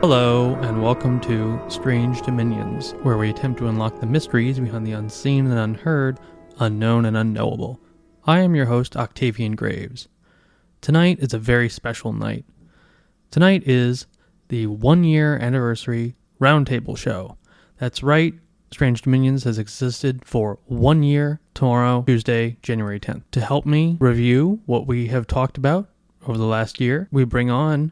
Hello, and welcome to Strange Dominions, where we attempt to unlock the mysteries behind the unseen and unheard, unknown and unknowable. I am your host, Octavian Graves. Tonight is a very special night. Tonight is the 1-year anniversary roundtable show. That's right, Strange Dominions has existed for 1 year tomorrow, Tuesday, January 10th. To help me review what we have talked about over the last year, we bring on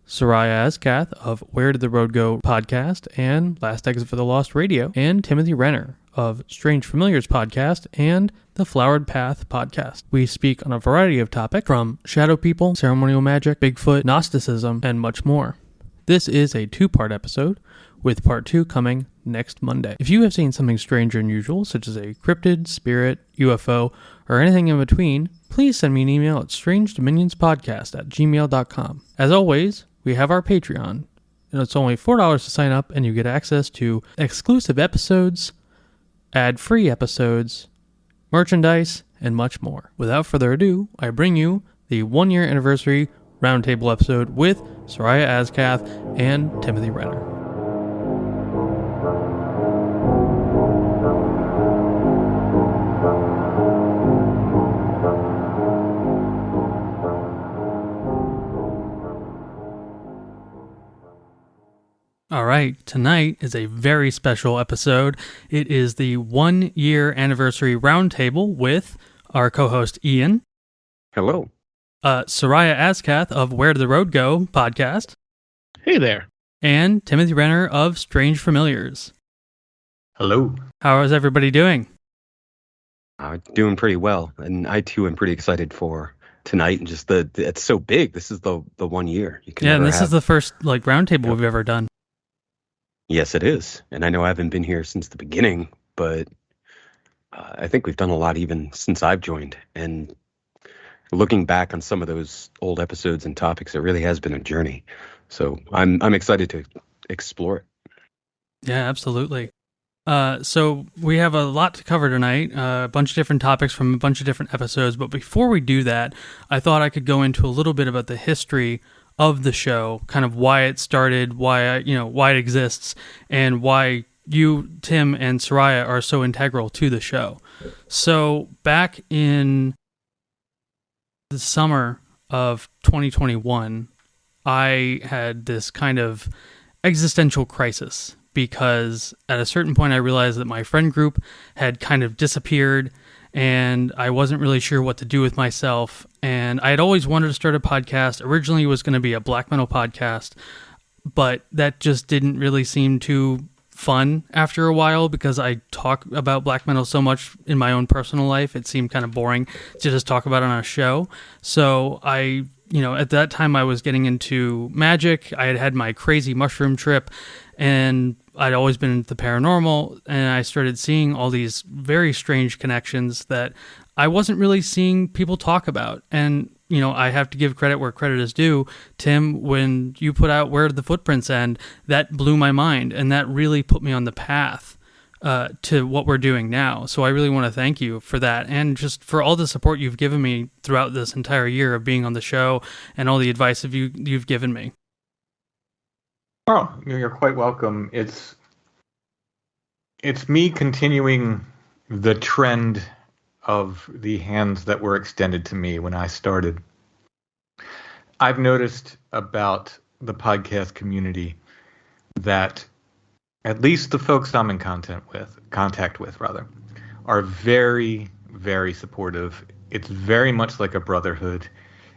Seriah Azkath of Where Did the Road Go podcast and Last Exit for the Lost Radio, and Timothy Renner of Strange Familiars podcast and the Flowered Path podcast. We speak on a variety of topics from shadow people, ceremonial magic, Bigfoot, Gnosticism, and much more. This is a 2-part episode, with part 2 coming next Monday. If you have seen something strange or unusual, such as a cryptid, spirit, UFO, or anything in between, please send me an email at strangedominionspodcast@gmail.com. As always, we have our Patreon, and it's only $4 to sign up, and you get access to exclusive episodes, ad-free episodes, merchandise, and much more. Without further ado, I bring you the 1-year anniversary roundtable episode with Seriah Azkath and Timothy Renner. All right, tonight is a very special episode. It is the 1-year anniversary roundtable with our co-host Ian. Hello. Seriah Azkath of Where Did the Road Go podcast. Hey there. And Timothy Renner of Strange Familiars. Hello. How is everybody doing? Doing pretty well, and I too am pretty excited for tonight. And just it's so big. This is the 1 year. And this is the first roundtable we've ever done. Yes, it is. And I know I haven't been here since the beginning, but I think we've done a lot even since I've joined. And looking back on some of those old episodes and topics, it really has been a journey. So I'm excited to explore it. Yeah, absolutely. So we have a lot to cover tonight, a bunch of different topics from a bunch of different episodes. But before we do that, I thought I could go into a little bit about the history of the show, kind of why it started, why it exists, and why you, Tim, and Seriah are so integral to the show. So back in the summer of 2021, I had this kind of existential crisis because at a certain point I realized that my friend group had kind of disappeared and I wasn't really sure what to do with myself. And I had always wanted to start a podcast. Originally it was going to be a black metal podcast, but that just didn't really seem too fun after a while because I talk about black metal so much in my own personal life. It seemed kind of boring to just talk about it on a show. So at that time I was getting into magic. I had my crazy mushroom trip and I'd always been into the paranormal, and I started seeing all these very strange connections that I wasn't really seeing people talk about. And, I have to give credit where credit is due. Tim, when you put out Where Did the Footprints End, that blew my mind, and that really put me on the path to what we're doing now. So I really want to thank you for that, and just for all the support you've given me throughout this entire year of being on the show, and all the advice you've given me. Oh, you're quite welcome. It's me continuing the trend of the hands that were extended to me when I started. I've noticed about the podcast community that at least the folks I'm in contact with, are very, very supportive. It's very much like a brotherhood.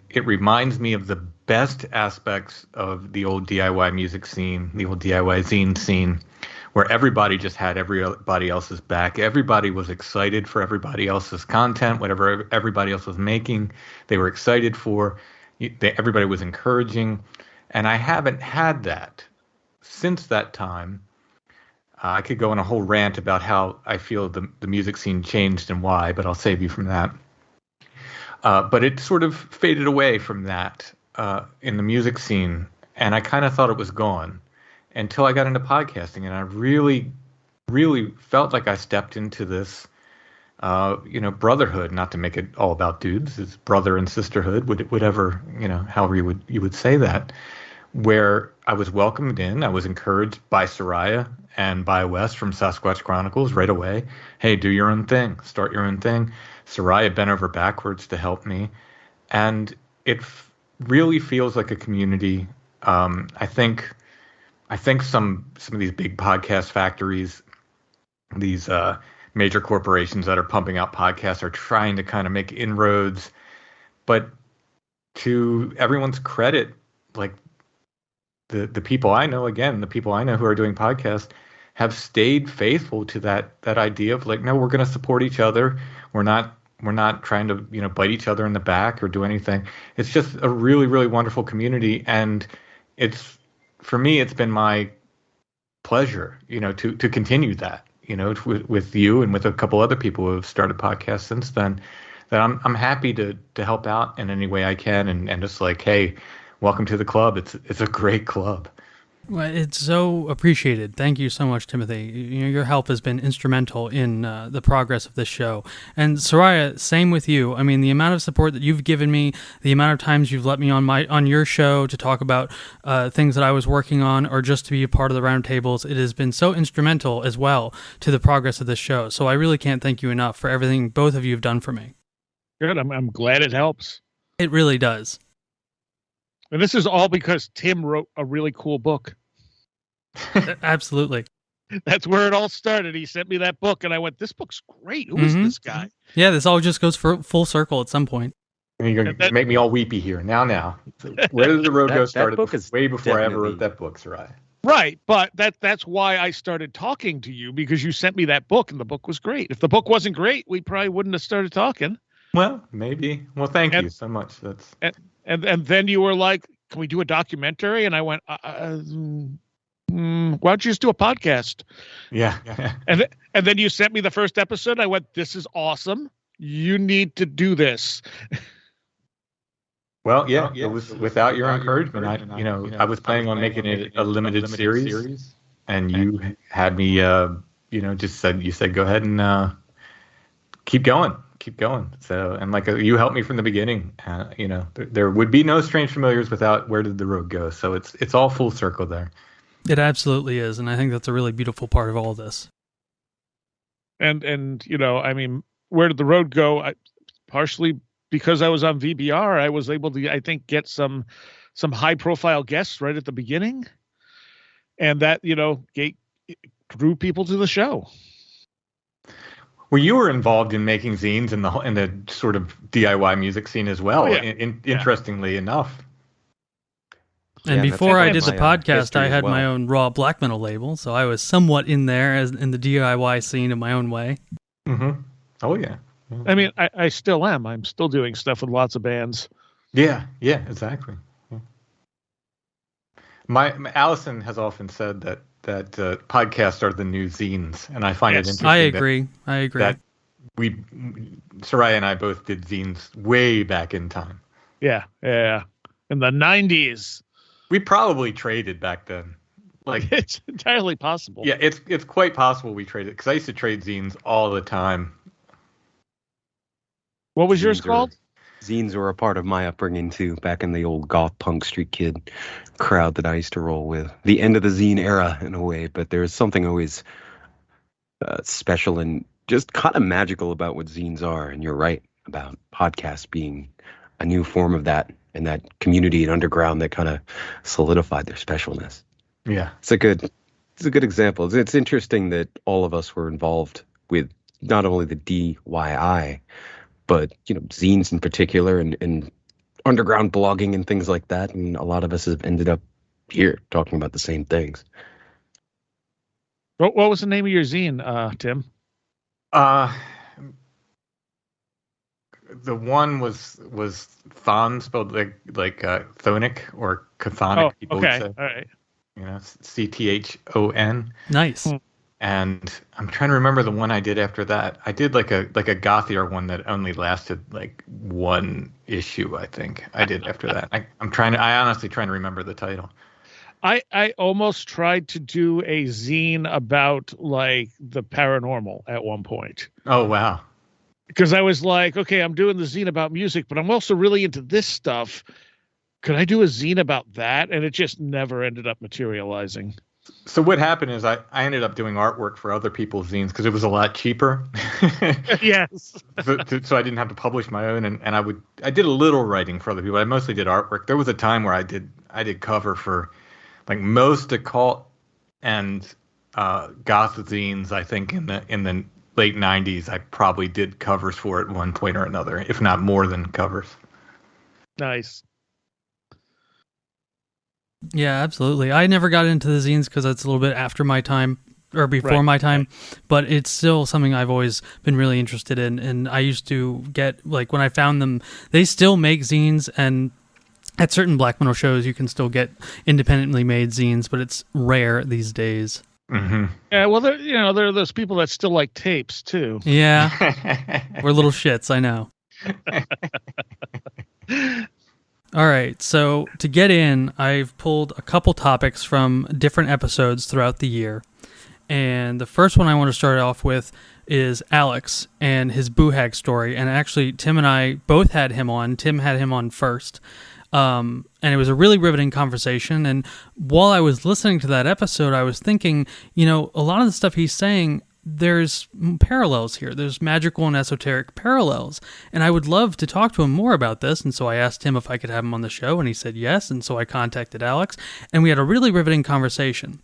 It reminds me of the best aspects of the old DIY music scene, the old DIY zine scene, where everybody just had everybody else's back. Everybody was excited for everybody else's content, whatever everybody else was making, they were excited for. Everybody was encouraging. And I haven't had that since that time. I could go on a whole rant about how I feel the music scene changed and why, but I'll save you from that. But it sort of faded away from that in the music scene, and I kind of thought it was gone until I got into podcasting, and I really, really felt like I stepped into this, brotherhood. Not to make it all about dudes, it's brother and sisterhood, whatever, however you would say that, where I was welcomed in. I was encouraged by Seriah and by Wes from Sasquatch Chronicles right away. Hey, do your own thing. Start your own thing. Seriah bent over backwards to help me. And it really feels like a community. I think some of these big podcast factories, these major corporations that are pumping out podcasts are trying to kind of make inroads. But to everyone's credit, like the people I know, again, the people I know who are doing podcasts have stayed faithful to that idea of like, no, we're going to support each other. We're not trying to, bite each other in the back or do anything. It's just a really, really wonderful community. And for me, it's been my pleasure, to continue that, with you and with a couple other people who have started podcasts since then, that I'm happy to help out in any way I can. And just like, hey, welcome to the club. It's a great club. Well, it's so appreciated. Thank you so much, Timothy. Your help has been instrumental in the progress of this show. And Seriah, same with you. I mean, the amount of support that you've given me, the amount of times you've let me on your show to talk about things that I was working on, or just to be a part of the roundtables, it has been so instrumental as well to the progress of this show. So I really can't thank you enough for everything both of you have done for me. Good. I'm glad it helps. It really does. And this is all because Tim wrote a really cool book. Absolutely. That's where it all started. He sent me that book, and I went, this book's great. Who is this guy? Yeah, this all just goes full circle at some point. You're going to make me all weepy here. Now. Where did the road go started? That book is way before I ever wrote that book, Seriah. Right, but that's why I started talking to you, because you sent me that book, and the book was great. If the book wasn't great, we probably wouldn't have started talking. Well, maybe. Well, thank you so much. And then you were like, can we do a documentary? And I went, why don't you just do a podcast? Yeah. And then you sent me the first episode. I went, this is awesome. You need to do this. Well, yeah, it was without your encouragement. I was planning on making it a limited series, and you had me, you said, go ahead and keep going. So, and like you helped me from the beginning. There would be no Strange Familiars without Where Did the Road Go? So it's all full circle there. It absolutely is, and I think that's a really beautiful part of all this. And I mean, Where Did the Road Go? Partially because I was on VBR, I was able to, I think, get some high profile guests right at the beginning, and that drew people to the show. Well, you were involved in making zines in the sort of DIY music scene as well. Yeah. Interestingly enough. And before I did the podcast, I had my own raw black metal label, so I was somewhat in there in the DIY scene in my own way. Mm-hmm. Oh yeah. I mean, I still am. I'm still doing stuff with lots of bands. Yeah, exactly. Yeah. Allison has often said that podcasts are the new zines, and I find it interesting. I agree. That Seriah and I both did zines way back in time. Yeah, in the 90s. We probably traded back then. Like it's entirely possible. Yeah, it's quite possible we traded, because I used to trade zines all the time. What was yours called? Zines were a part of my upbringing too, back in the old goth punk street kid crowd that I used to roll with. The end of the zine era, in a way, but there's something always special and just kind of magical about what zines are. And you're right about podcasts being a new form of that, and that community and underground that kind of solidified their specialness. Yeah, it's a good example. It's interesting that all of us were involved with not only the DIY, but zines in particular, and underground blogging and things like that. And a lot of us have ended up here talking about the same things. What was the name of your zine, Tim? The one was Thon, spelled like Thonic or Chthonic. People would say. All right. CTHON. Nice. And I'm trying to remember the one I did after that. I did like a gothier one that only lasted like one issue, I think. I did after that. I honestly trying to remember the title. I almost tried to do a zine about like the paranormal at one point. Oh wow. Because I was like, okay, I'm doing the zine about music, but I'm also really into this stuff. could I do a zine about that? And it just never ended up materializing. So what happened is I ended up doing artwork for other people's zines because it was a lot cheaper. Yes. So I didn't have to publish my own, and I did a little writing for other people. I mostly did artwork. There was a time where I did cover for like most occult and goth zines. I think in the late 90s, I probably did covers for it at one point or another, if not more than covers. Nice. Yeah, absolutely. I never got into the zines because it's a little bit after my time or before my time, but it's still something I've always been really interested in. And I used to get, like, when I found them, they still make zines, and at certain black metal shows you can still get independently made zines, but it's rare these days. Mm-hmm. Yeah, well, there are those people that still like tapes too. Yeah, we're little shits, I know. All right, so to get in, I've pulled a couple topics from different episodes throughout the year. And the first one I want to start off with is Alex and his Boohag story. And actually, Tim and I both had him on. Tim had him on first. And it was a really riveting conversation. And while I was listening to that episode, I was thinking, a lot of the stuff he's saying, there's parallels here. There's magical and esoteric parallels. And I would love to talk to him more about this. And so I asked him if I could have him on the show, and he said yes. And so I contacted Alex, and we had a really riveting conversation.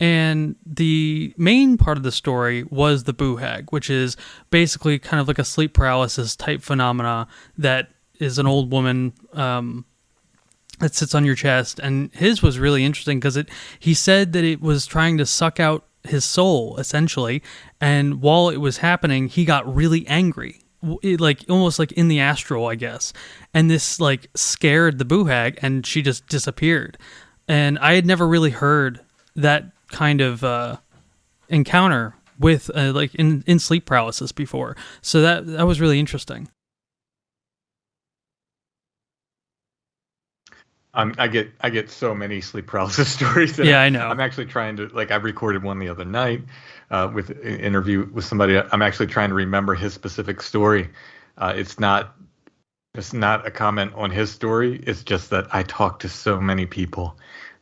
And the main part of the story was the Boohag, which is basically kind of like a sleep paralysis type phenomena that is an old woman that sits on your chest. And his was really interesting because he said that it was trying to suck out his soul, essentially. And while it was happening, he got really angry, almost like in the astral, I guess. And this scared the Boohag, and she just disappeared. And I had never really heard that kind of encounter with in sleep paralysis before. So that was really interesting. I get so many sleep paralysis stories. Yeah, I know. I'm actually trying to I recorded one the other night with an interview with somebody. I'm actually trying to remember his specific story. It's not a comment on his story. It's just that I talk to so many people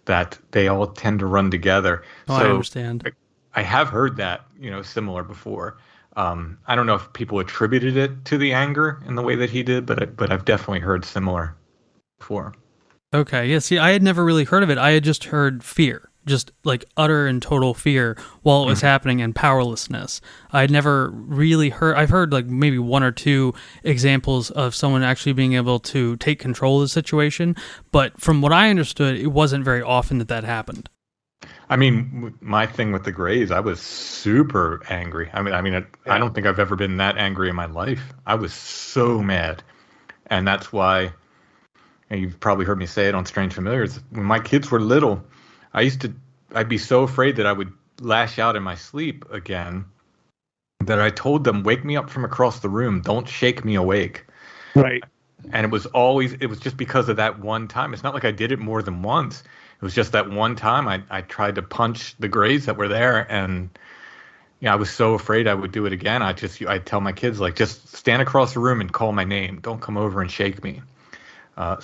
that they all tend to run together. Oh, so I understand. I have heard that similar before. I don't know if people attributed it to the anger in the way that he did, but I've definitely heard similar before. Okay, yeah, see, I had never really heard of it. I had just heard fear, just utter and total fear while it was happening, and powerlessness. I had never really I've heard maybe one or two examples of someone actually being able to take control of the situation, but from what I understood, it wasn't very often that happened. I mean, my thing with the Greys, I was super angry. I don't think I've ever been that angry in my life. I was so mad, and that's why. And you've probably heard me say it on Strange Familiars. When my kids were little, I'd be so afraid that I would lash out in my sleep again that I told them, wake me up from across the room. Don't shake me awake. Right. And it was just because of that one time. It's not like I did it more than once. It was just that one time I tried to punch the Greys that were there, and I was so afraid I would do it again. I'd tell my kids, just stand across the room and call my name. Don't come over and shake me. I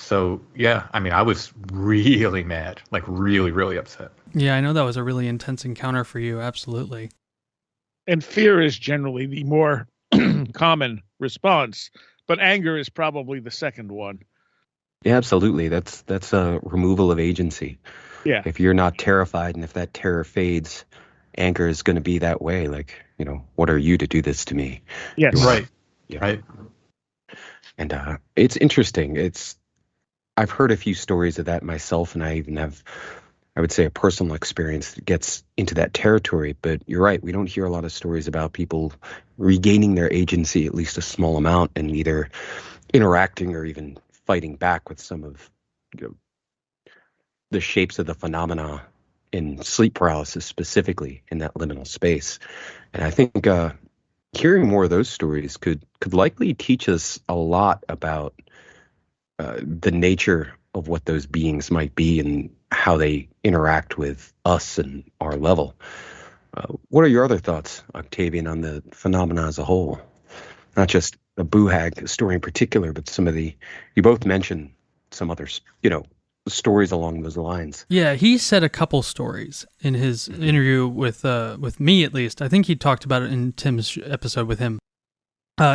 was really mad, really, really upset. Yeah, I know that was a really intense encounter for you. Absolutely. And fear is generally the more common response, but anger is probably the second one. Yeah, absolutely. That's a removal of agency. Yeah. If you're not terrified, and if that terror fades, anger is going to be that way. What are you to do this to me? Yes. Right. Yeah. Right. And it's interesting. I've heard a few stories of that myself, and I even have, I would say, a personal experience that gets into that territory. But you're right, we don't hear a lot of stories about people regaining their agency, at least a small amount, and either interacting or even fighting back with some of the shapes of the phenomena in sleep paralysis, specifically in that liminal space. And I think hearing more of those stories could likely teach us a lot about the nature of what those beings might be and how they interact with us and our level. What are your other thoughts, Octavian, on the phenomena as a whole? Not just the Boohag story in particular, but you both mentioned some others, stories along those lines. Yeah, he said a couple stories in his interview with me, at least. I think he talked about it in Tim's episode with him.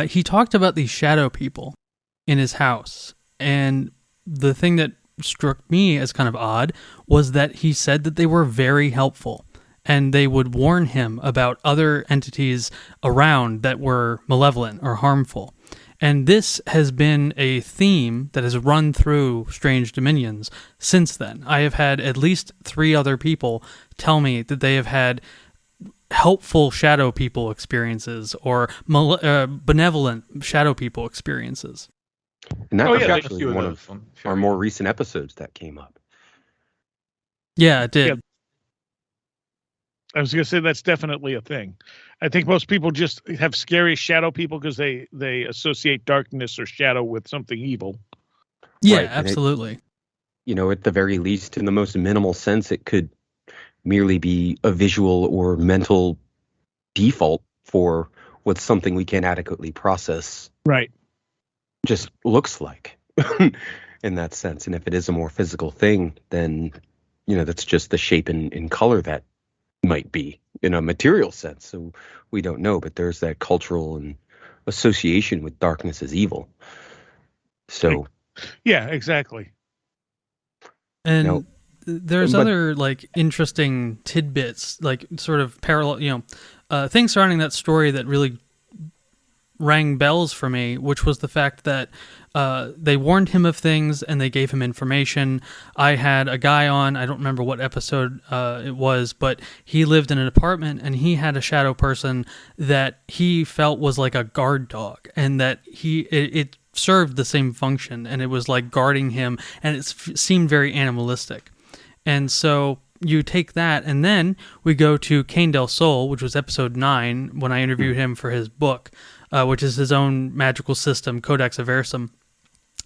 He talked about these shadow people in his house, and the thing that struck me as kind of odd was that he said that they were very helpful, and they would warn him about other entities around that were malevolent or harmful. And this has been a theme that has run through Strange Dominions since then. I have had at least 3 other people tell me that they have had helpful shadow people experiences or benevolent shadow people experiences. And that Oh, was yeah, actually one of our more recent episodes that came up. Yeah, it did. Yeah. I was going to say that's definitely a thing. I think most people just have scary shadow people because they associate darkness or shadow with something evil. Yeah, Right, and absolutely. at the very least, in the most minimal sense, it could merely be a visual or mental default for what something we can't adequately process Right. just looks like in that sense. And if it is a more physical thing, then, that's just the shape and color that might be in a material sense. So we don't know, but there's that cultural and association with darkness as evil. So Yeah, exactly. And now, there's but- other like interesting tidbits, like sort of parallel, things surrounding that story that really rang bells for me, which was the fact that they warned him of things and they gave him information. I had a guy on, I don't remember what episode it was, but he lived in an apartment and he had a shadow person that he felt was like a guard dog, and that it served the same function, and it was like guarding him, and it seemed very animalistic. And so you take that, and then we go to Cain del Sol, which was episode 9, when I interviewed him for his book, which is his own magical system, Codex Aversum.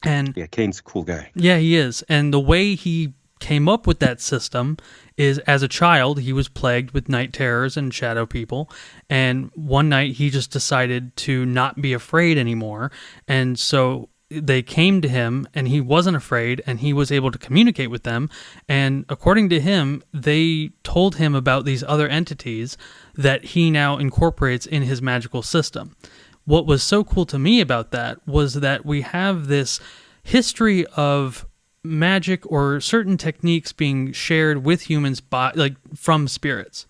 And yeah, Kane's a cool guy. yeah, he is. And the way he came up with that system is, as a child, he was plagued with night terrors and shadow people. And one night he just decided to not be afraid anymore. And so they came to him and he wasn't afraid, and he was able to communicate with them. And according to him, they told him about these other entities that he now incorporates in his magical system. What was so cool to me about that was that we have this history of magic or certain techniques being shared with humans from spirits.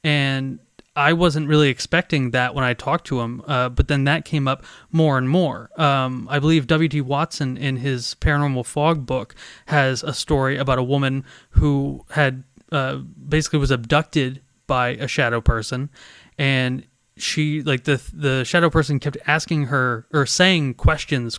And I wasn't really expecting that when I talked to him, but then that came up more and more. I believe W.D. Watson, in his Paranormal Fog book, has a story about a woman who had basically was abducted by a shadow person, and she, like, the shadow person kept asking her or saying questions,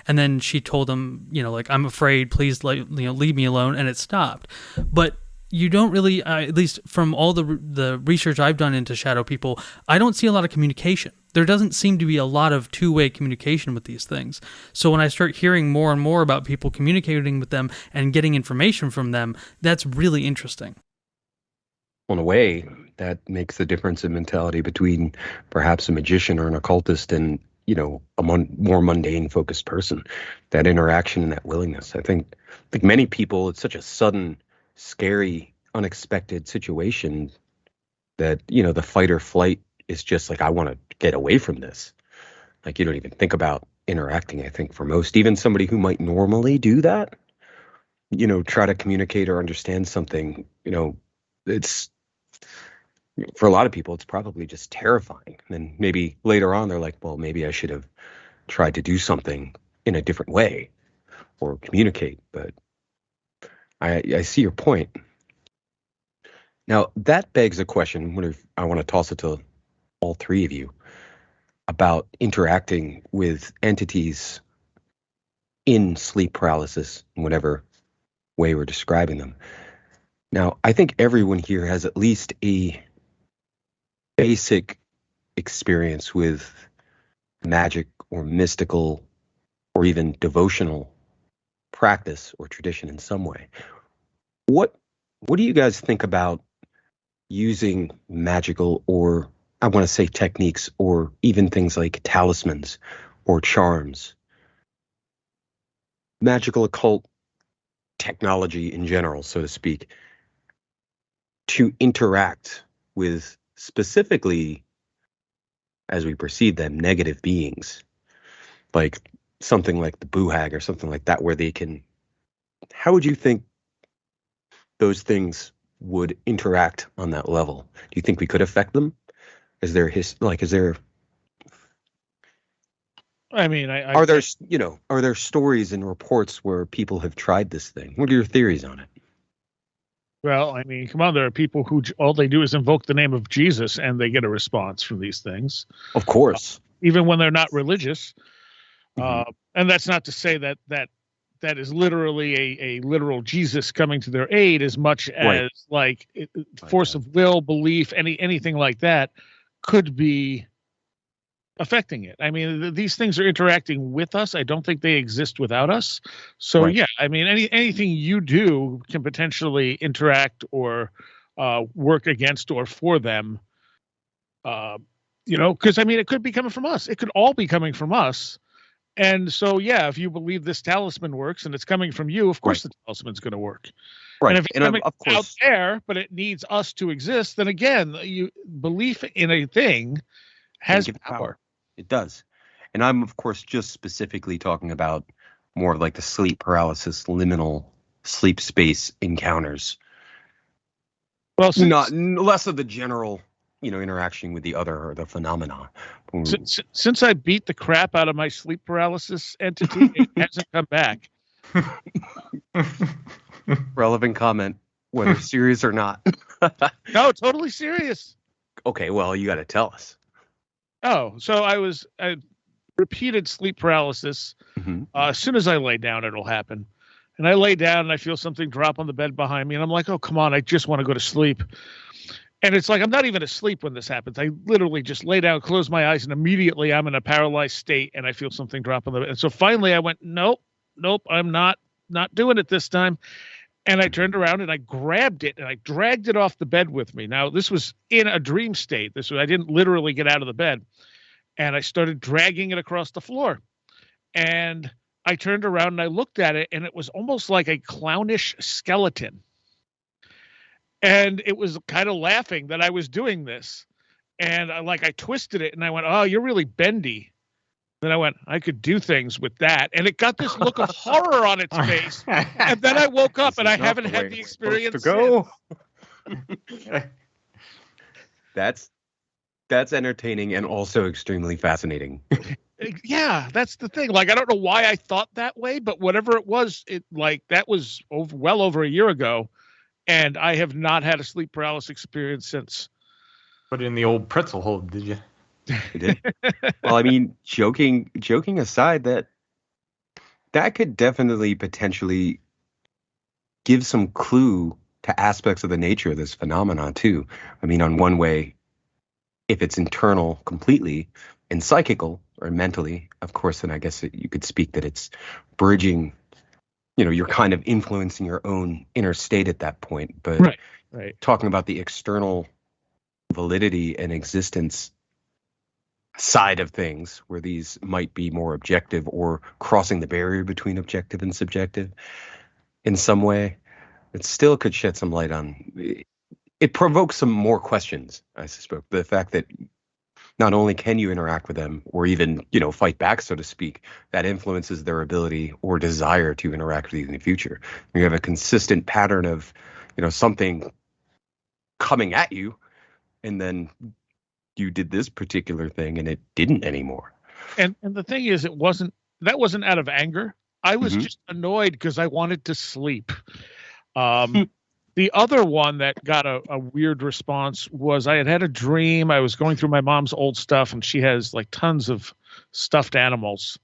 and then she told him, I'm afraid, please, leave me alone, and it stopped. But you don't really, at least from all the research I've done into shadow people, I don't see a lot of communication. There doesn't seem to be a lot of two-way communication with these things. So when I start hearing more and more about people communicating with them and getting information from them, that's really interesting. In a way, that makes the difference in mentality between perhaps a magician or an occultist and, a more mundane focused person. That interaction and that willingness. I think many people, it's such a sudden, scary, unexpected situation that, the fight or flight is just like, I want to get away from this. Like, you don't even think about interacting, I think, for most. Even somebody who might normally do that, try to communicate or understand something, it's, for a lot of people, it's probably just terrifying. And then maybe later on, they're like, well, maybe I should have tried to do something in a different way or communicate. But I see your point. Now, that begs a question. I want to toss it to all 3 of you about interacting with entities in sleep paralysis, in whatever way we're describing them. Now, I think everyone here has at least a basic experience with magic or mystical or even devotional practice or tradition in some way. What do you guys think about using magical, or I want to say techniques, or even things like talismans or charms, magical occult technology in general, so to speak, to interact with specifically, as we perceive them, negative beings, like something like the Buhag or something like that, where they can, how would you think those things would interact on that level? Do you think we could affect them? Is there I mean, are there stories and reports where people have tried this thing? What are your theories on it? well, I mean, come on, there are people who all they do is invoke the name of Jesus and they get a response from these things, Of course. even when they're not religious. Mhm. And that's not to say that is literally a literal Jesus coming to their aid as much as Right. force of will, belief, anything like that could be affecting it. I mean, these things are interacting with us. I don't think they exist without us. So Right. yeah, I mean, anything you do can potentially interact or work against or for them. Because I mean, it could be coming from us. It could all be coming from us. And so, yeah, if you believe this talisman works and it's coming from you, of course Right. the talisman's going to work. Right. And if it's And coming of out course, there, but it needs us to exist, then again, belief in a thing can has give power. It does. And I'm, of course, just specifically talking about more of like the sleep paralysis, liminal sleep space encounters. Well, Not less of the general, interaction with the other or the phenomena. since I beat the crap out of my sleep paralysis entity, it hasn't come back. Relevant comment, whether serious or not. No, totally serious. Okay, well, you got to tell us. Oh, so I repeated sleep paralysis. Mhm. As soon as I lay down, it'll happen. And I lay down and I feel something drop on the bed behind me. And I'm like, oh, come on. I just want to go to sleep. And it's like, I'm not even asleep when this happens. I literally just lay down, close my eyes, and immediately I'm in a paralyzed state and I feel something drop on the bed. And so finally I went, nope, I'm not doing it this time. And I turned around and I grabbed it and I dragged it off the bed with me. Now, this was in a dream state. I didn't literally get out of the bed. And I started dragging it across the floor. And I turned around and I looked at it, and it was almost like a clownish skeleton. And it was kind of laughing that I was doing this. And I twisted it and I went, oh, you're really bendy. Then I went, I could do things with that. And it got this look of horror on its face. And then I woke up and I haven't had the experience to go. That's entertaining and also extremely fascinating. Yeah, that's the thing. Like, I don't know why I thought that way, but whatever it was, that was well over a year ago. And I have not had a sleep paralysis experience since. Put it in the old pretzel hold, did you? You did? Well, I mean, joking aside, that could definitely potentially give some clue to aspects of the nature of this phenomenon too. I mean, on one way, if it's internal completely and psychical or mentally, of course, then I guess you could speak that it's bridging. You're kind of influencing your own inner state at that point. But right. Talking about the external validity and existence side of things, where these might be more objective or crossing the barrier between objective and subjective in some way, it still could shed some light on. It provokes some more questions, I suspect. The fact that not only can you interact with them or even, fight back, so to speak, that influences their ability or desire to interact with you in the future. You have a consistent pattern of, something coming at you, and then you did this particular thing and it didn't anymore. And the thing is, that wasn't out of anger. I was just annoyed because I wanted to sleep. The other one that got a weird response was I had a dream. I was going through my mom's old stuff, and she has like tons of stuffed animals,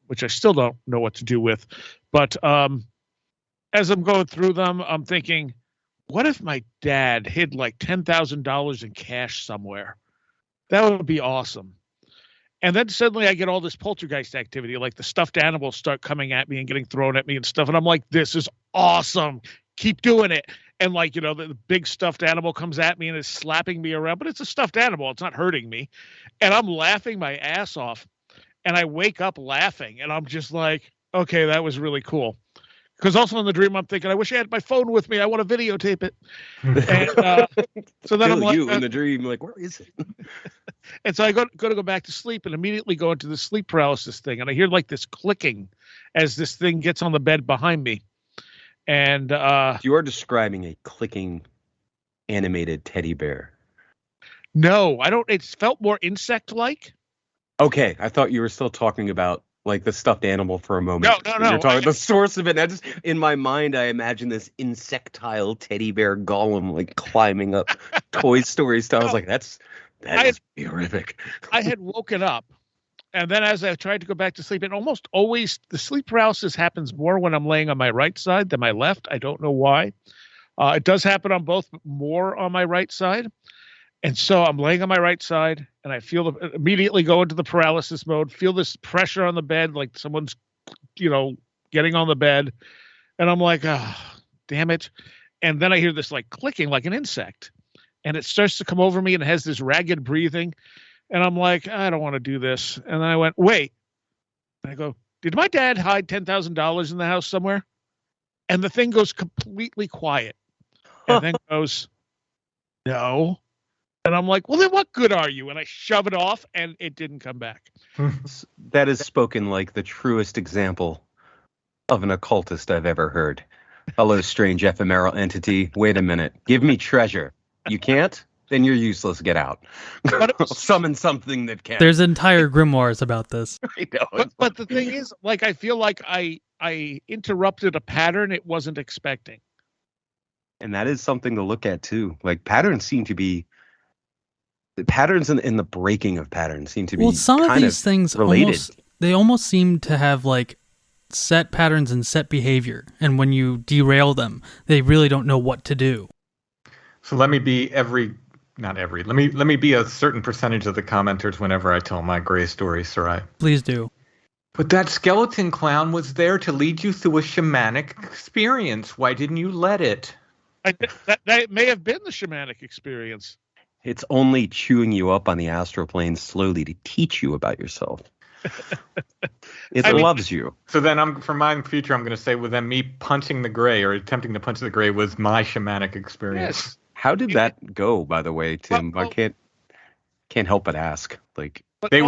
which I still don't know what to do with. But as I'm going through them, I'm thinking, what if my dad hid like $10,000 in cash somewhere? That would be awesome. And then suddenly I get all this poltergeist activity, like the stuffed animals start coming at me and getting thrown at me and stuff. And I'm like, this is awesome. Keep doing it. And the big stuffed animal comes at me and is slapping me around, but it's a stuffed animal. It's not hurting me. And I'm laughing my ass off. And I wake up laughing and I'm just like, okay, that was really cool. Because also in the dream, I'm thinking, I wish I had my phone with me. I want to videotape it. And so then I'm like, you in the dream, like, where is it? and so I go to go back to sleep and immediately go into the sleep paralysis thing. And I hear like this clicking as this thing gets on the bed behind me. And you are describing a clicking animated teddy bear. no, I don't. It felt more insect-like. Okay, I thought you were still talking about like the stuffed animal for a moment. No. You're talking the source of it. I just in my mind, I imagine this insectile teddy bear golem like climbing up Toy Story style. I was like, that is horrific. I had woken up, and then as I tried to go back to sleep, and almost always the sleep paralysis happens more when I'm laying on my right side than my left. I don't know why. It does happen on both, but more on my right side. And so I'm laying on my right side, and I feel immediately go into the paralysis mode, feel this pressure on the bed, like someone's, getting on the bed. And I'm like, oh, damn it. And then I hear this like clicking like an insect, and it starts to come over me and it has this ragged breathing. And I'm like, I don't want to do this. And then I went, wait. And I go, did my dad hide $10,000 in the house somewhere? And the thing goes completely quiet. And then goes, no. And I'm like, well, then what good are you? And I shove it off, and it didn't come back. That is spoken like the truest example of an occultist I've ever heard. Hello, strange ephemeral entity. Wait a minute. Give me treasure. You can't? Then you're useless. Get out. Summon something that can. There's entire grimoires about this. I know. But the thing is, like, I feel like I interrupted a pattern it wasn't expecting. And that is something to look at, too. Like, patterns in the breaking of patterns seem to be some of these things related. almost seem to have like set patterns and set behavior, and when you derail them, they really don't know what to do. So let me be let me be a certain percentage of the commenters whenever I tell my gray story, Seriah. Please do. But that skeleton clown was there to lead you through a shamanic experience. Why didn't you let it? That may have been the shamanic experience. It's only chewing you up on the astral plane slowly to teach you about yourself. It loves you. So then for my future, I'm going to say, well, then me punching the gray or attempting to punch the gray was my shamanic experience. Yes. How did that go, by the way, Tim? Well, I can't help but ask. Like they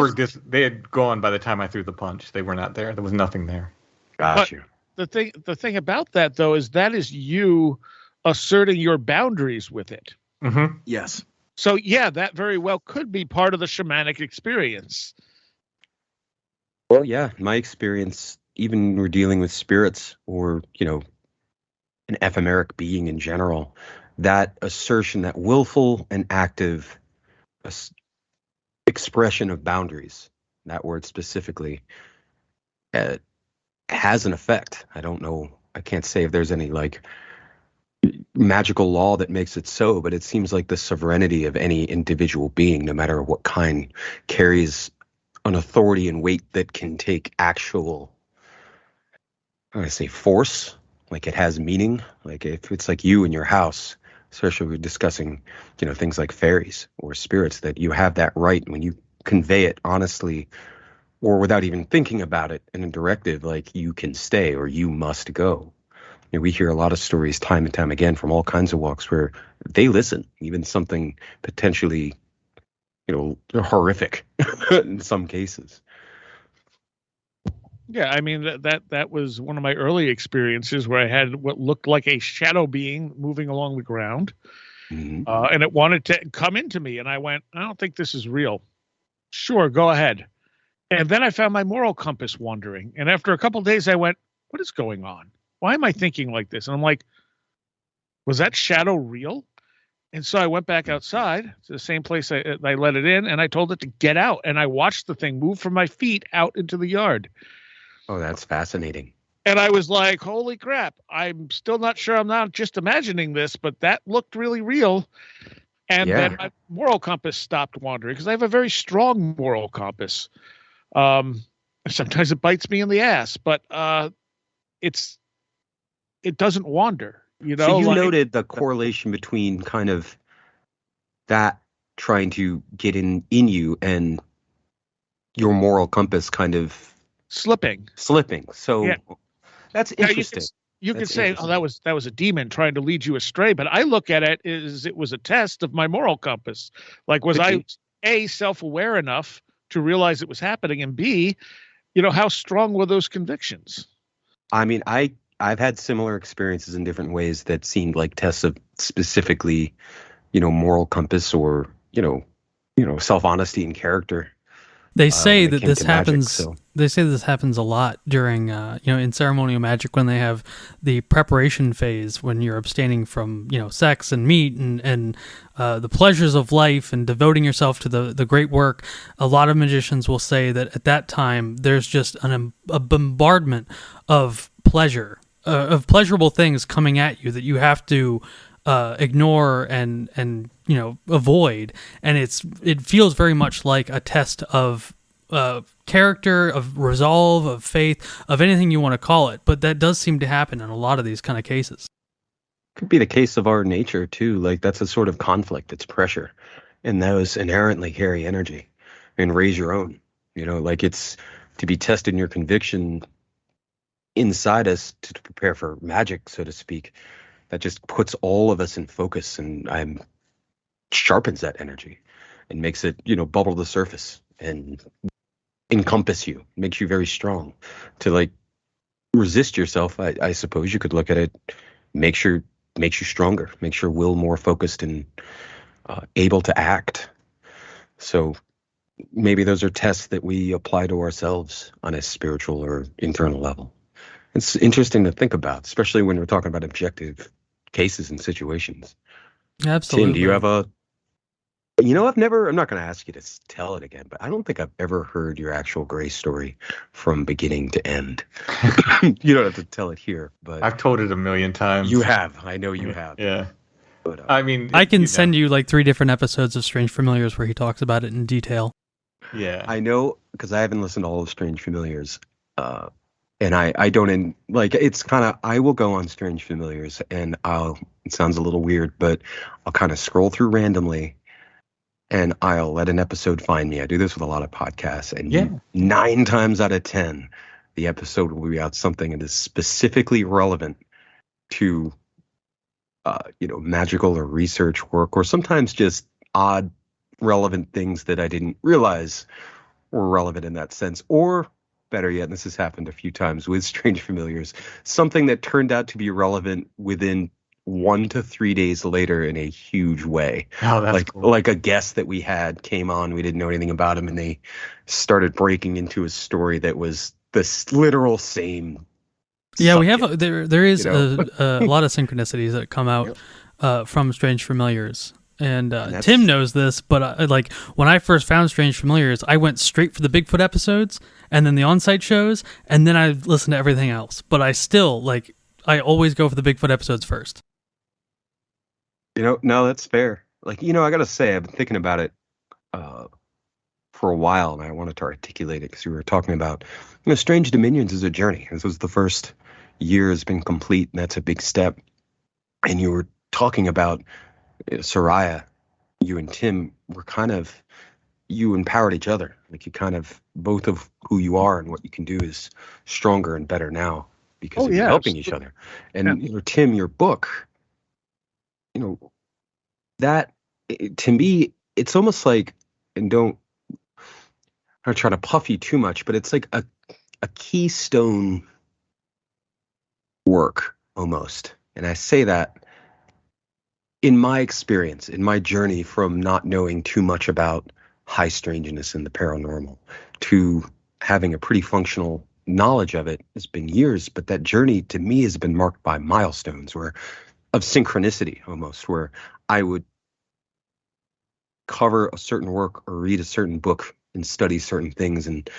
had gone by the time I threw the punch. They were not there. There was nothing there. Got you. The thing about that, though, is that is you asserting your boundaries with it. Mm-hmm. Yes. So, yeah, that very well could be part of the shamanic experience. Well, yeah, my experience, even when we're dealing with spirits or, an ephemeric being in general, that assertion, that willful and active expression of boundaries, that word specifically, has an effect. I don't know. I can't say if there's any, magical law that makes it so, but it seems like the sovereignty of any individual being, no matter what kind, carries an authority and weight that can take actual, force. Like it has meaning. Like if it's like you in your house, especially we're discussing, things like fairies or spirits, that you have that right when you convey it honestly or without even thinking about it in a directive, like you can stay or you must go. We hear a lot of stories time and time again from all kinds of walks where they listen, even something potentially, horrific in some cases. Yeah, I mean, that was one of my early experiences where I had what looked like a shadow being moving along the ground, Mm-hmm. And it wanted to come into me. And I went, I don't think this is real. Sure, go ahead. And then I found my moral compass wandering. And after a couple of days, I went, what is going on? Why am I thinking like this? And I'm like, was that shadow real? And so I went back outside to the same place I let it in, and I told it to get out. And I watched the thing move from my feet out into the yard. Oh, that's fascinating. And I was like, holy crap. I'm still not sure I'm not just imagining this, but that looked really real. And then my moral compass stopped wandering because I have a very strong moral compass. Sometimes it bites me in the ass, but it doesn't wander, So you noted the correlation between kind of that trying to get in you and your moral compass kind of slipping. So that's interesting. you could That's say, oh, interesting. that was a demon trying to lead you astray. But I look at it as it was a test of my moral compass. Like, was Could I be. A, self-aware enough to realize it was happening, and B, how strong were those convictions? I mean, I've had similar experiences in different ways that seemed like tests of specifically, moral compass or, self-honesty and character They when say it that came this to magic. happens. So They say this happens a lot during, in ceremonial magic when they have the preparation phase when you're abstaining from, sex and meat and the pleasures of life and devoting yourself to the great work. A lot of magicians will say that at that time there's just a bombardment of pleasure, of pleasurable things coming at you that you have to ignore and avoid, and it feels very much like a test of character, of resolve, of faith, of anything you want to call it. But that does seem to happen in a lot of these kind of cases. could be the case of our nature too. Like that's a sort of conflict. It's pressure, and those inherently carry energy and raise your own. Like it's to be tested in your conviction inside us to prepare for magic, so to speak. That just puts all of us in focus and sharpens that energy and makes it, bubble to the surface and encompass you, makes you very strong. To like resist yourself, I suppose you could look at it, makes you stronger, makes your will more focused and able to act. So maybe those are tests that we apply to ourselves on a spiritual or internal level. It's interesting to think about, especially when we're talking about objective cases and situations. Tim, do you Absolutely. have I'm not going to ask you to tell it again, but I don't think I've ever heard your actual Gray story from beginning to end. You don't have to tell it here, but I've told it a million times. you have. I know you have. Yeah. But I mean, I can send you like 3 different episodes of Strange Familiars where he talks about it in detail. Yeah. I know because I haven't listened to all of Strange Familiars. And I don't it's kind of, I will go on Strange Familiars and it sounds a little weird, but I'll kind of scroll through randomly and I'll let an episode find me. I do this with a lot of podcasts, and 9 times out of 10, the episode will be about something that is specifically relevant to, magical or research work, or sometimes just odd, relevant things that I didn't realize were relevant in that sense, or better yet, and this has happened a few times with Strange Familiars, something that turned out to be relevant within 1 to 3 days later in a huge way. Oh, that's cool. Like a guest that we had came on, we didn't know anything about him, and they started breaking into a story that was the literal same. Yeah, we subject. have there is a lot of synchronicities that come out from Strange Familiars. And Tim knows this, but like when I first found Strange Familiars, I went straight for the Bigfoot episodes and then the on-site shows, and then I listened to everything else. But I still I always go for the Bigfoot episodes first. No, that's fair. I got to say, I've been thinking about it for a while, and I wanted to articulate it because we were talking about, Strange Dominions is a journey. This was the first year has been complete, and that's a big step. And you were talking about Seriah, you and Tim were you empowered each other. Like you kind of, both of who you are and what you can do is stronger and better now because of you helping each other. And Tim, your book, that to me, it's almost like, and don't try to puff you too much, but it's like a keystone work almost. And I say that in my experience, in my journey from not knowing too much about high strangeness and the paranormal to having a pretty functional knowledge of it, has been years, but that journey to me has been marked by milestones of synchronicity almost, where I would cover a certain work or read a certain book and study certain things, and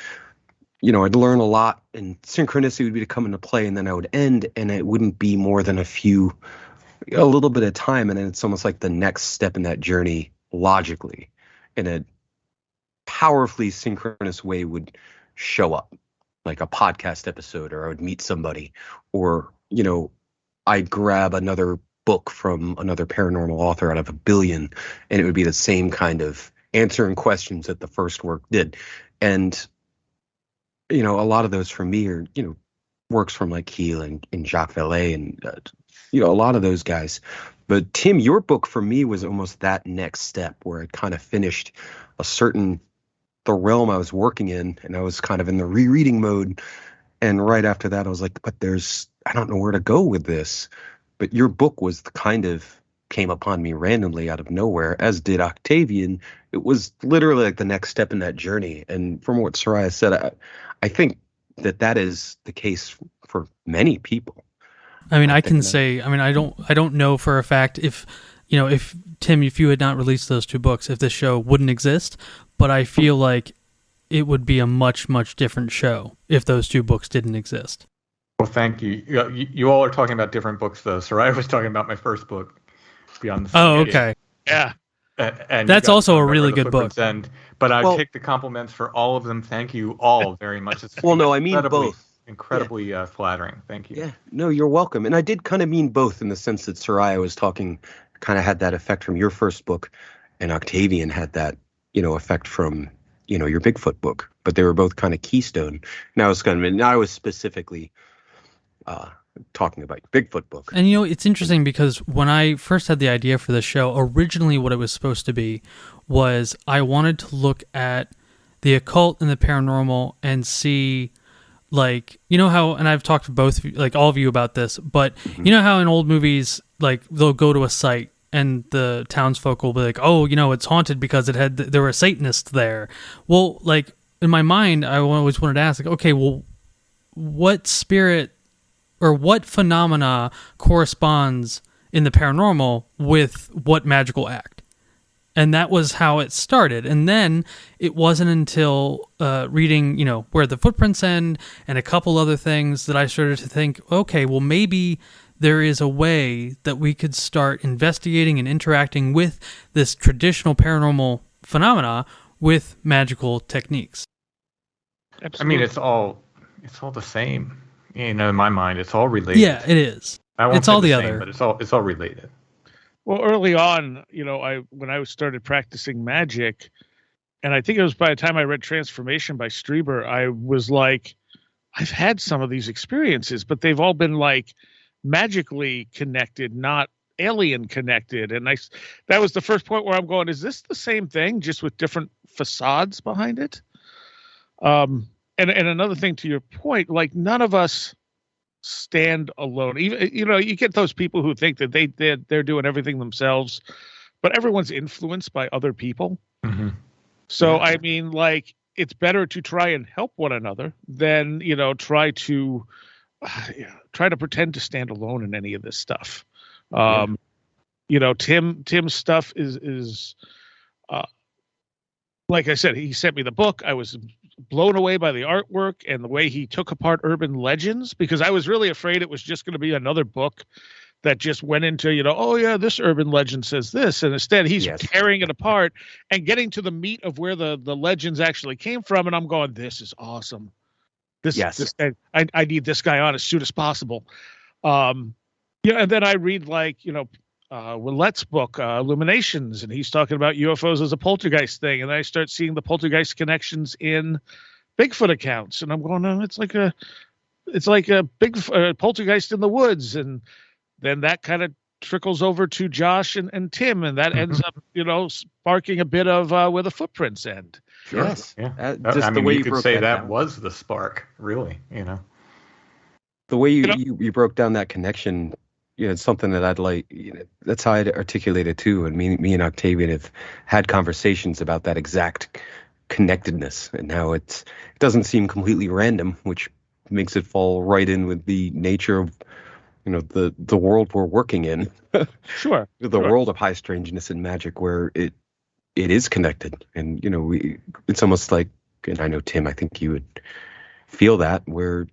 I'd learn a lot, and synchronicity would be to come into play, and then I would end, and it wouldn't be more than a little bit of time, and then it's almost like the next step in that journey logically in a powerfully synchronous way would show up, like a podcast episode, or I would meet somebody, or I'd grab another book from another paranormal author out of a billion, and it would be the same kind of answering questions that the first work did. And a lot of those for me are works from like Keel and Jacques Vallée and a lot of those guys. But Tim, your book for me was almost that next step where it kind of finished the realm I was working in, and I was kind of in the rereading mode. And right after that, I was like, but I don't know where to go with this. But your book was the kind of came upon me randomly out of nowhere, as did Octavian. It was literally like the next step in that journey. And from what Seriah said, I think that is the case for many people. I mean, I don't know for a fact if Tim, if you had not released those two books, if this show wouldn't exist, but I feel like it would be a much, much different show if those two books didn't exist. Well, thank you. You all are talking about different books, though. Seriah was talking about my first book, Beyond the Sea. Oh, okay. Yeah. And that's also a really good book. But I take the compliments for all of them. Thank you all very much. It's I mean both. Incredibly flattering. Thank you. Yeah, no, you're welcome. And I did kind of mean both in the sense that Seriah was talking, kind of had that effect from your first book, and Octavian had that, effect from, your Bigfoot book. But they were both kind of keystone. And I was specifically talking about your Bigfoot book. And it's interesting because when I first had the idea for the show, originally what it was supposed to be was I wanted to look at the occult and the paranormal and see, like, how, and I've talked to both, like all of you about this, but you know how in old movies, like they'll go to a site and the townsfolk will be like, oh, it's haunted because there were Satanists there. Well, like in my mind, I always wanted to ask, like, okay, well, what spirit or what phenomena corresponds in the paranormal with what magical act? And that was how it started. And then it wasn't until reading, Where the Footprints End and a couple other things that I started to think, okay, well, maybe there is a way that we could start investigating and interacting with this traditional paranormal phenomena with magical techniques. Absolutely. I mean, it's all the same. In my mind, it's all related. Yeah, it is. It's all the other, but it's all related. Well, early on, when I started practicing magic, and I think it was by the time I read Transformation by Strieber, I was like, I've had some of these experiences, but they've all been like magically connected, not alien connected. And that was the first point where I'm going, is this the same thing, just with different facades behind it? And another thing to your point, like none of us stand alone. Even you get those people who think that they're doing everything themselves, but everyone's influenced by other people. Mm-hmm. So yeah. I mean, like it's better to try and help one another than try to pretend to stand alone in any of this stuff. Tim's stuff is like I said, he sent me the book. I was blown away by the artwork and the way he took apart urban legends, because I was really afraid it was just going to be another book that just went into, oh yeah, this urban legend says this. And instead he's tearing it apart and getting to the meat of where the legends actually came from. And I'm going, this is awesome. This guy, I need this guy on as soon as possible. And then I read Willette's book, Illuminations, and he's talking about UFOs as a poltergeist thing. And then I start seeing the poltergeist connections in Bigfoot accounts. And I'm going, no, it's like a big poltergeist in the woods. And then that kind of trickles over to Josh and Tim. And that ends up, sparking a bit of Where the Footprints End. Sure. Yes. Yeah. The way you could say that was the spark, really, The way you broke down that connection, it's something that I'd like, that's how I'd articulate it too. And me and Octavian have had conversations about that exact connectedness and how it doesn't seem completely random, which makes it fall right in with the nature of, the world we're working in. Sure. The world of high strangeness and magic, where it is connected. And, it's almost like, and I know, Tim, I think you would feel that, where,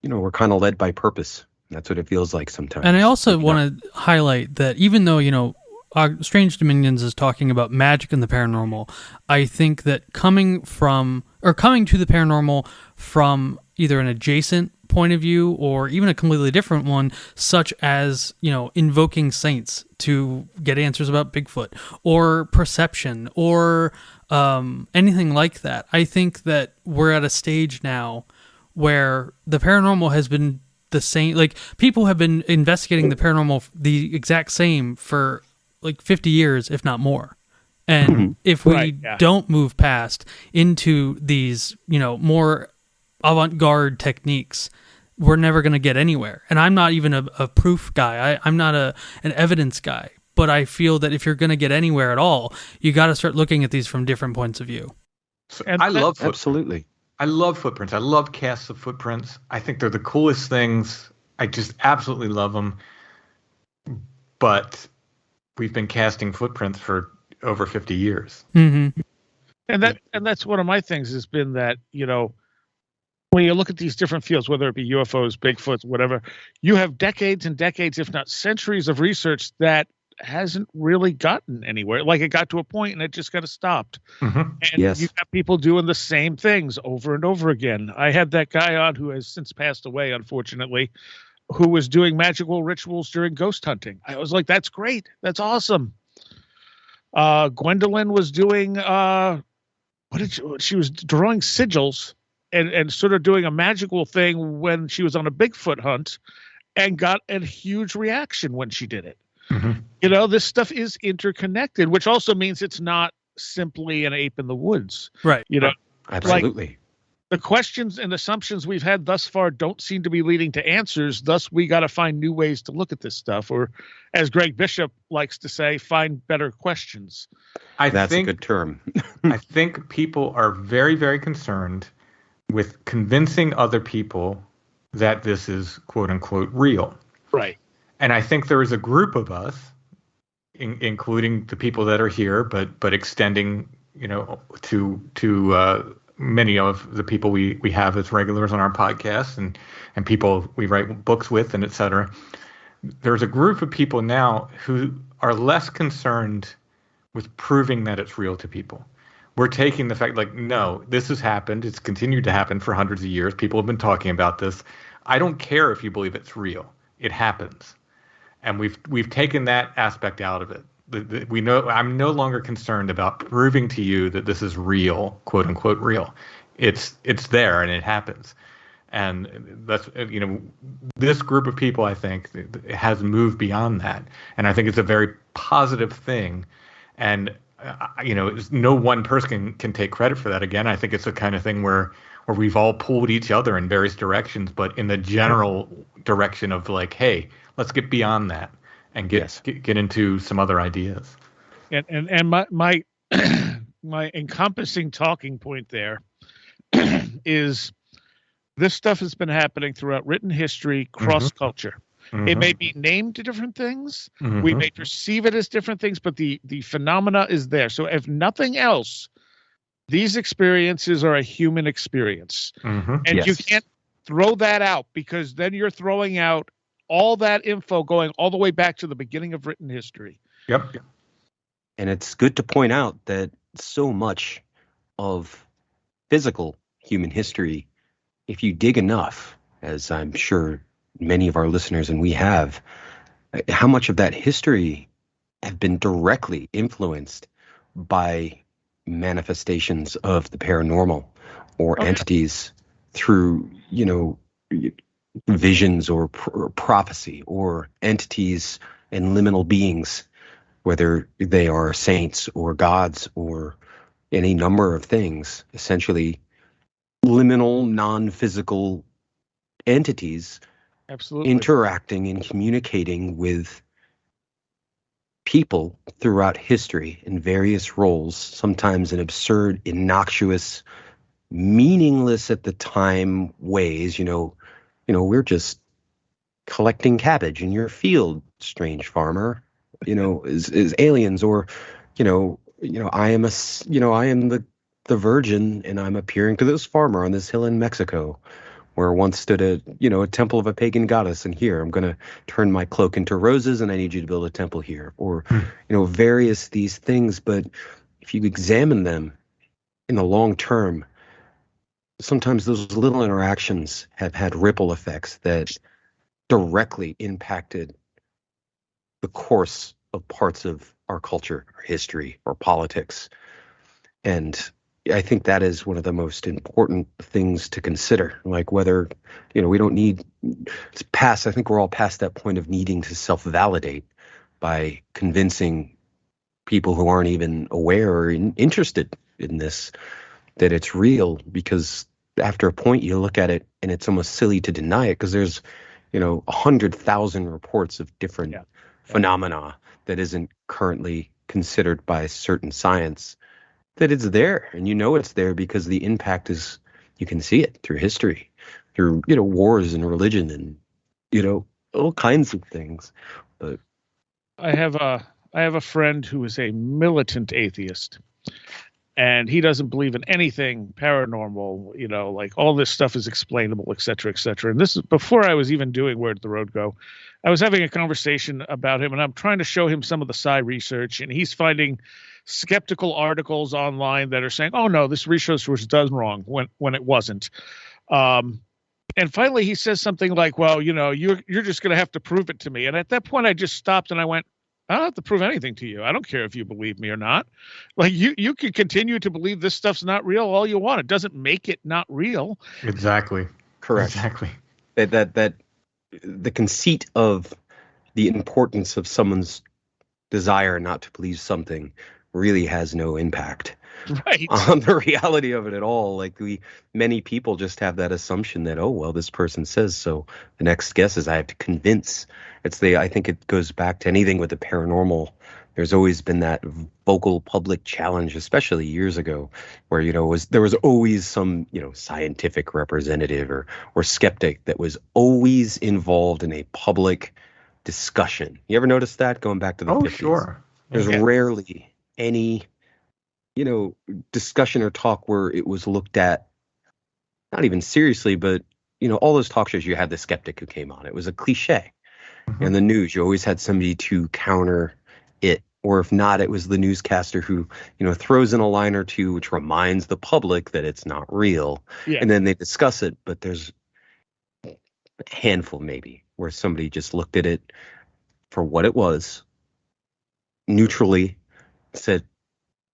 we're kind of led by purpose. That's what it feels like sometimes. And I also want to highlight that even though, Strange Dominions is talking about magic and the paranormal, I think that coming to the paranormal from either an adjacent point of view or even a completely different one, such as, invoking saints to get answers about Bigfoot or perception or anything like that. I think that we're at a stage now where the paranormal has been the same. Like, people have been investigating the paranormal the exact same for like 50 years, if not more. And if we Right, yeah. don't move past into these, more avant-garde techniques, we're never going to get anywhere. And I'm not even a proof guy. I'm not an evidence guy. But I feel that if you're going to get anywhere at all, you got to start looking at these from different points of view. So And I love footprints. Absolutely. I love footprints. I love casts of footprints. I think they're the coolest things. I just absolutely love them. But we've been casting footprints for over 50 years. Mm-hmm. And that's one of my things has been that, when you look at these different fields, whether it be UFOs, Bigfoots, whatever, you have decades and decades, if not centuries of research that hasn't really gotten anywhere. Like, it got to a point and it just kind of stopped. Mm-hmm. And Yes. you got people doing the same things over and over again. I had that guy on who has since passed away, unfortunately, who was doing magical rituals during ghost hunting. I was like, that's great. That's awesome. Gwendolyn was doing she was drawing sigils and sort of doing a magical thing when she was on a Bigfoot hunt, and got a huge reaction when she did it. Mm-hmm. This stuff is interconnected, which also means it's not simply an ape in the woods. Right. Absolutely. The questions and assumptions we've had thus far don't seem to be leading to answers. Thus, we got to find new ways to look at this stuff, or, as Greg Bishop likes to say, find better questions. That's a good term. I think people are very, very concerned with convincing other people that this is quote unquote real. Right. And I think there is a group of us, including the people that are here, but extending, to many of the people we have as regulars on our podcast and people we write books with, and et cetera. There's a group of people now who are less concerned with proving that it's real to people. We're taking the fact, like, no, this has happened. It's continued to happen for hundreds of years. People have been talking about this. I don't care if you believe it's real. It happens. And we've taken that aspect out of it. We know I'm no longer concerned about proving to you that this is real, quote unquote real. It's there and it happens. And that's, this group of people, I think, has moved beyond that. And I think it's a very positive thing. And, no one person can take credit for that. Again, I think it's the kind of thing where we've all pulled each other in various directions, but in the general direction of like, hey, let's get beyond that and get into some other ideas. And my my encompassing talking point there is this stuff has been happening throughout written history, cross culture. Mm-hmm. It may be named to different things. Mm-hmm. We may perceive it as different things, but the phenomena is there. So if nothing else, these experiences are a human experience. Mm-hmm. And you can't throw that out, because then you're throwing out all that info going all the way back to the beginning of written history. Yep. And it's good to point out that so much of physical human history, if you dig enough, as I'm sure many of our listeners and we have, how much of that history have been directly influenced by manifestations of the paranormal or entities through, visions or prophecy, or entities and liminal beings, whether they are saints or gods or any number of things, essentially liminal, non-physical entities. Absolutely. Interacting and communicating with people throughout history in various roles, sometimes in absurd, innocuous, meaningless at the time ways. We're just collecting cabbage in your field, strange farmer. Is aliens, or I am the virgin, and I'm appearing to this farmer on this hill in Mexico, where once stood a temple of a pagan goddess, and here I'm going to turn my cloak into roses, and I need you to build a temple here, or various these things. But if you examine them in the long term, sometimes those little interactions have had ripple effects that directly impacted the course of parts of our culture, our history, or politics. And I think that is one of the most important things to consider. Like whether, we don't need it's past. I think we're all past that point of needing to self-validate by convincing people who aren't even aware or interested in this that it's real. Because after a point, you look at it and it's almost silly to deny it, because there's 100,000 reports of different phenomena that isn't currently considered by certain science, that it's there. And it's there because the impact is, you can see it through history, through wars and religion and all kinds of things. But I have a friend who is a militant atheist, and he doesn't believe in anything paranormal, like all this stuff is explainable, et cetera, et cetera. And this is before I was even doing Where Did the Road Go. I was having a conversation about him, and I'm trying to show him some of the sci research, and he's finding skeptical articles online that are saying, oh no, this research was done wrong when it wasn't. And finally he says something like, well, you're just going to have to prove it to me. And at that point I just stopped and I went, I don't have to prove anything to you. I don't care if you believe me or not. Like you can continue to believe this stuff's not real all you want. It doesn't make it not real. Exactly. correct. Exactly. That the conceit of the importance of someone's desire not to believe something really has no impact Right. on the reality of it at all. Like many people just have that assumption that, oh, well, this person says so. The next guess is I have to convince. I think it goes back to anything with the paranormal. There's always been that vocal public challenge, especially years ago, where, there was always some, scientific representative or skeptic that was always involved in a public discussion. You ever notice that, going back to the 50s? Sure. There's rarely any discussion or talk where it was looked at, not even seriously, but all those talk shows, you had the skeptic who came on. It was a cliche. Mm-hmm. In the news, you always had somebody to counter it, or if not, it was the newscaster who throws in a line or two which reminds the public that it's not real, and then they discuss it. But there's a handful maybe where somebody just looked at it for what it was, neutrally, said,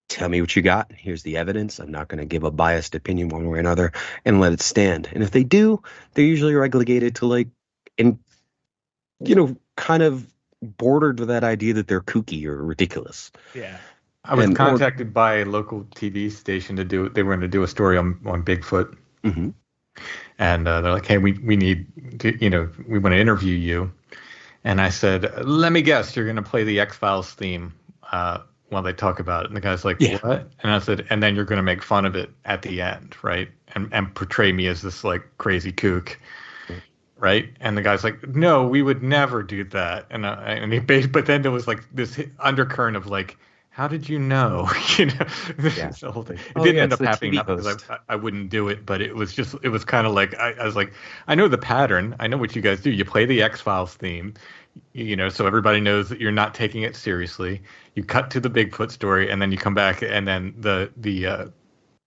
tell me what you got. Here's the evidence. I'm not going to give a biased opinion one way or another, and let it stand. And if they do, they're usually relegated to kind of bordered with that idea that they're kooky or ridiculous. Yeah. I was contacted by a local TV station they were going to do a story on Bigfoot. Mm-hmm. And they're like, hey, we need to, we want to interview you. And I said, let me guess, you're going to play the X-Files theme while they talk about it. And the guy's like, what? And I said, and then you're going to make fun of it at the end, right? And portray me as this crazy kook, right? And the guy's like, no, we would never do that. But then there was this undercurrent of how did you know? The whole thing. It didn't end up happening, not because I wouldn't do it, but it was kind of I was like, I know the pattern. I know what you guys do. You play the X-Files theme, so everybody knows that you're not taking it seriously. You cut to the Bigfoot story, and then you come back, and then the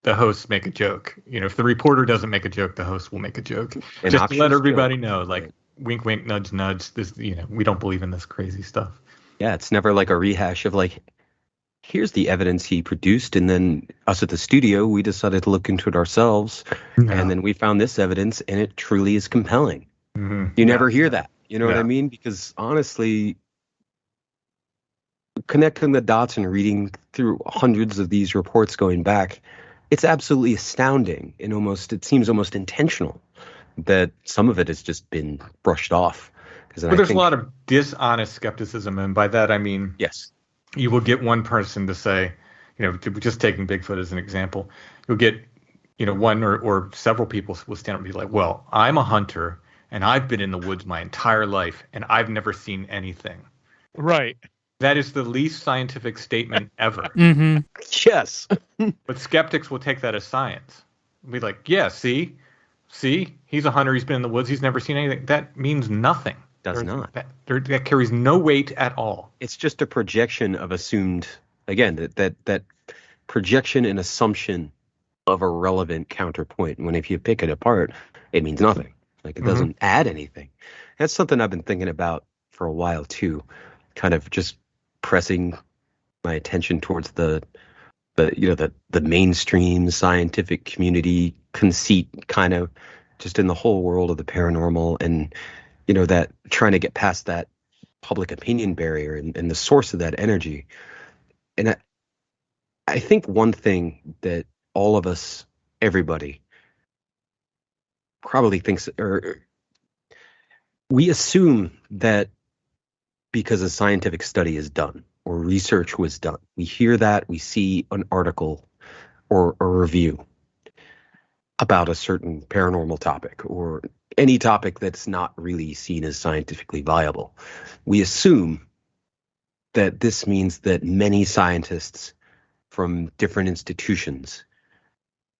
hosts make a joke. If the reporter doesn't make a joke, the host will make a joke. Just to let everybody know, wink, wink, nudge, nudge. This, we don't believe in this crazy stuff. Yeah, it's never a rehash of here's the evidence he produced, and then us at the studio, we decided to look into it ourselves, and then we found this evidence, and it truly is compelling. Mm-hmm. You never hear that. You know what I mean? Because honestly, connecting the dots and reading through hundreds of these reports going back, it's absolutely astounding, and it seems almost intentional that some of it has just been brushed off. But there's a lot of dishonest skepticism, and by that I mean, yes, you will get one person to say, just taking Bigfoot as an example, you'll get, one or several people will stand up and be like, well, I'm a hunter and I've been in the woods my entire life and I've never seen anything. Right. That is the least scientific statement ever. Mm-hmm. Yes. But skeptics will take that as science. Be like, yeah, see, he's a hunter. He's been in the woods. He's never seen anything. That means nothing. That carries no weight at all. It's just a projection of assumed, again, that projection and assumption of a relevant counterpoint. When if you pick it apart, it means nothing. It doesn't add anything. That's something I've been thinking about for a while too, kind of just pressing my attention towards the the mainstream scientific community conceit kind of just in the whole world of the paranormal, and that trying to get past that public opinion barrier and the source of that energy. And I think one thing that all of us, everybody, probably thinks, or we assume that because a scientific study is done or research was done, we hear that, we see an article or a review about a certain paranormal topic or any topic that's not really seen as scientifically viable. We assume that this means that many scientists from different institutions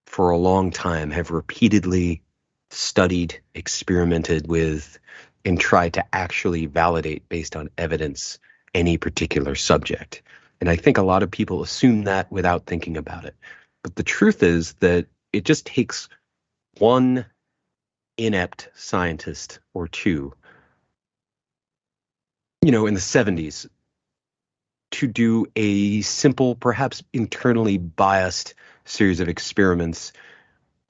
for a long time have repeatedly studied, experimented with, and tried to actually validate based on evidence any particular subject. And I think a lot of people assume that without thinking about it. But the truth is that it just takes one inept scientist or two, in the 70s to do a simple, perhaps internally biased series of experiments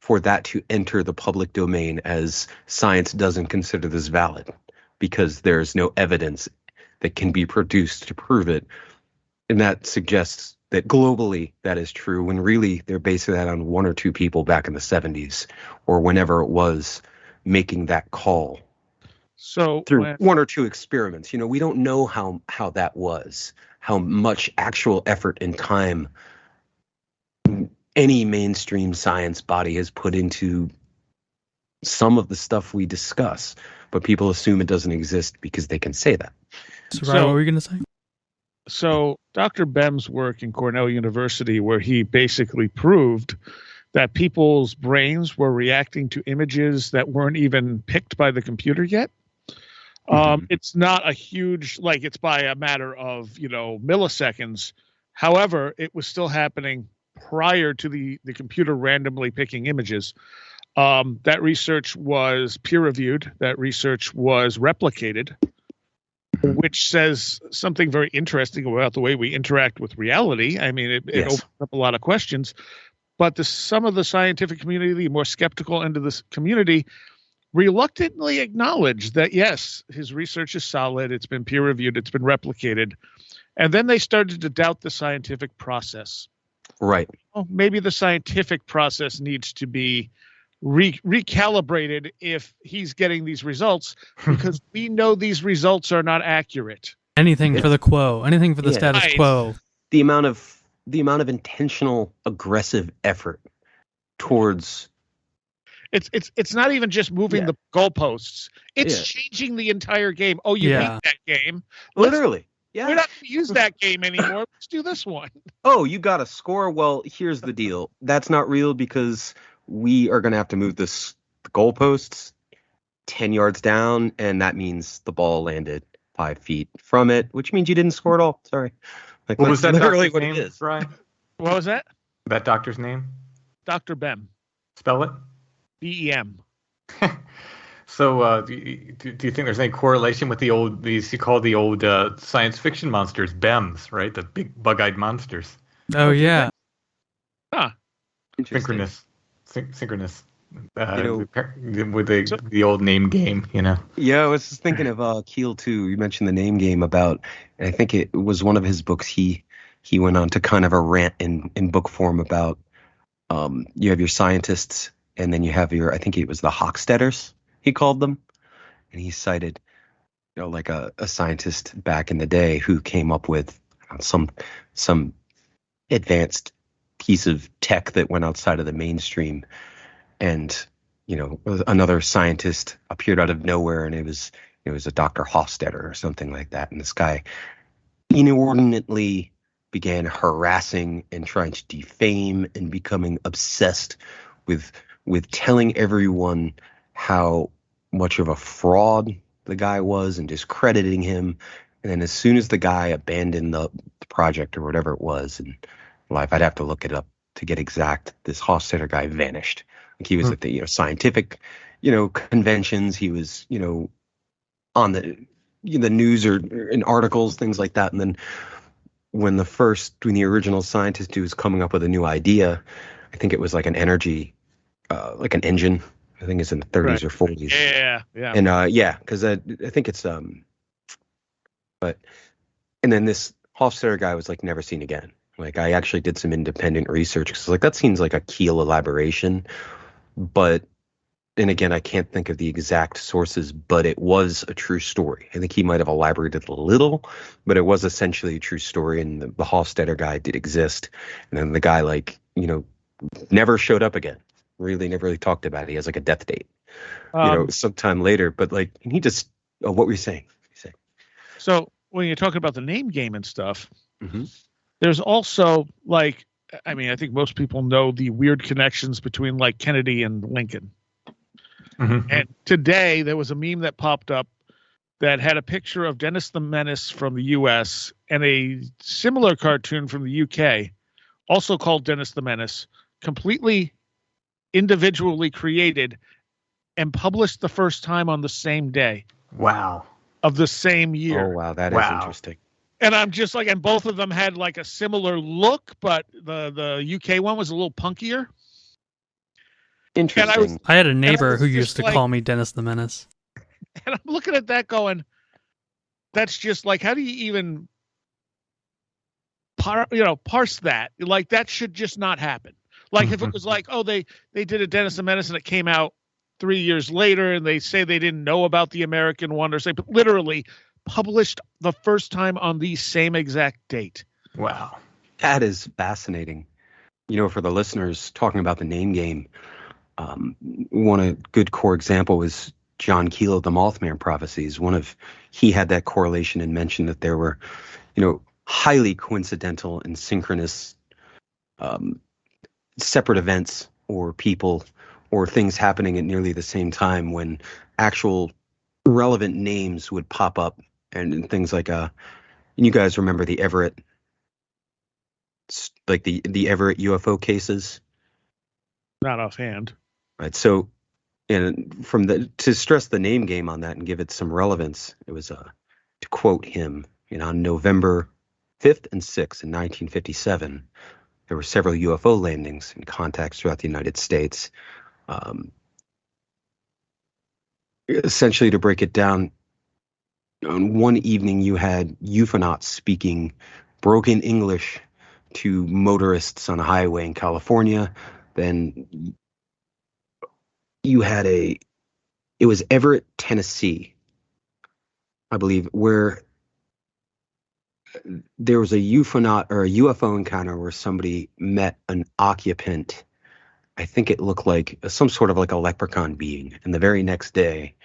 for that to enter the public domain as science doesn't consider this valid because there's no evidence that can be produced to prove it. And that suggests that globally that is true, when really they're basing that on one or two people back in the 70s or whenever it was making that call. So through one or two experiments, we don't know how that was, how much actual effort and time any mainstream science body has put into some of the stuff we discuss, but people assume it doesn't exist because they can say that. So, Ryan, what were you going to say? So Dr. Bem's work in Cornell University, where he basically proved that people's brains were reacting to images that weren't even picked by the computer yet. It's not a huge, it's by a matter of, milliseconds. However, it was still happening prior to the computer randomly picking images. That research was peer-reviewed. That research was replicated, which says something very interesting about the way we interact with reality. I mean, it opens up a lot of questions. But some of the scientific community, the more skeptical end of this community, reluctantly acknowledge that, yes, his research is solid. It's been peer-reviewed. It's been replicated. And then they started to doubt the scientific process. Right. Well, maybe the scientific process needs to be recalibrated if he's getting these results, because we know these results are not accurate. Anything for the quo, anything for the status quo. The amount of intentional aggressive effort towards it's not even just moving the goalposts. It's changing the entire game. Oh, you beat that game. Literally. Yeah. We're not going to use that game anymore. Let's do this one. Oh, you got a score? Well, here's the deal. That's not real because we are going to have to move the goalposts 10 yards down, and that means the ball landed 5 feet from it, which means you didn't score at all. Sorry. What was that literally doctor's what name, it is. Ryan? What was that? That doctor's name? Dr. Bem. Spell it? B-E-M. So, do you think there's any correlation with these you call the old science fiction monsters, BEMs, right? The big bug-eyed monsters. Oh, yeah. Huh. Synchronous. With the old name game, Yeah, I was just thinking of Keel too. You mentioned the name game and I think it was one of his books. He went on to kind of a rant in book form about you have your scientists and then you have I think it was the Hochstetters, he called them. And he cited, like a scientist back in the day who came up with some advanced piece of tech that went outside of the mainstream. And, another scientist appeared out of nowhere, and it was a Dr. Hofstetter or something like that. And this guy inordinately began harassing and trying to defame and becoming obsessed with telling everyone how much of a fraud the guy was and discrediting him. And then as soon as the guy abandoned the project or whatever it was in life, I'd have to look it up to get exact, this Hofstetter guy vanished. Like he was at the scientific conventions. He was on the news or in articles, things like that. And then when the original scientist who was coming up with a new idea, I think it was like an energy, like an engine. I think it's in the 30s or 40s. Yeah. And because I think it's but and then this Hofstadter guy was like never seen again. Like I actually did some independent research because like that seems like a Keel elaboration, but and again I can't think of the exact sources, but it was a true story. I think he might have elaborated a little, but it was essentially a true story, and the Hofstadter guy did exist, and then the guy never showed up again. Really never really talked about it. He has like a death date, sometime later. But like he just what were you saying? So when you're talking about the name game and stuff, Mm-hmm. there's also I think most people know the weird connections between like Kennedy and Lincoln. Mm-hmm. And today there was a meme that popped up that had a picture of Dennis the Menace from the U.S. and a similar cartoon from the U.K., also called Dennis the Menace, completely individually created and published the first time on the same day. Wow. Of the same year. Oh, wow. That is interesting. And I'm just like, and both of them had like a similar look, but the UK one was a little punkier. Interesting. I had a neighbor who used to call me Dennis the Menace. And I'm looking at that going, that's just like, how do you even parse that? Like, that should just not happen. Like, if it was like, oh, they did a Dennis the Menace and it came out 3 years later and they say they didn't know about the American one, or say, but literally published the first time on the same exact date. Wow. That is fascinating. For the listeners talking about the name game, one good core example was John Keel of the Mothman Prophecies. He had that correlation and mentioned that there were, highly coincidental and synchronous separate events or people or things happening at nearly the same time when actual relevant names would pop up, and things like you guys remember the Everett, like the Everett UFO cases? Not offhand. Right. So, and to stress the name game on that and give it some relevance, it was to quote him, on November 5th and 6th in 1957, there were several UFO landings and contacts throughout the United States. Essentially, to break it down, on one evening you had UFOnauts speaking broken English to motorists on a highway in California. Then you had it was Everett, Tennessee, I believe, where there was a UFOnaut or a UFO encounter where somebody met an occupant. I think it looked like some sort of like a leprechaun being. And the very next day,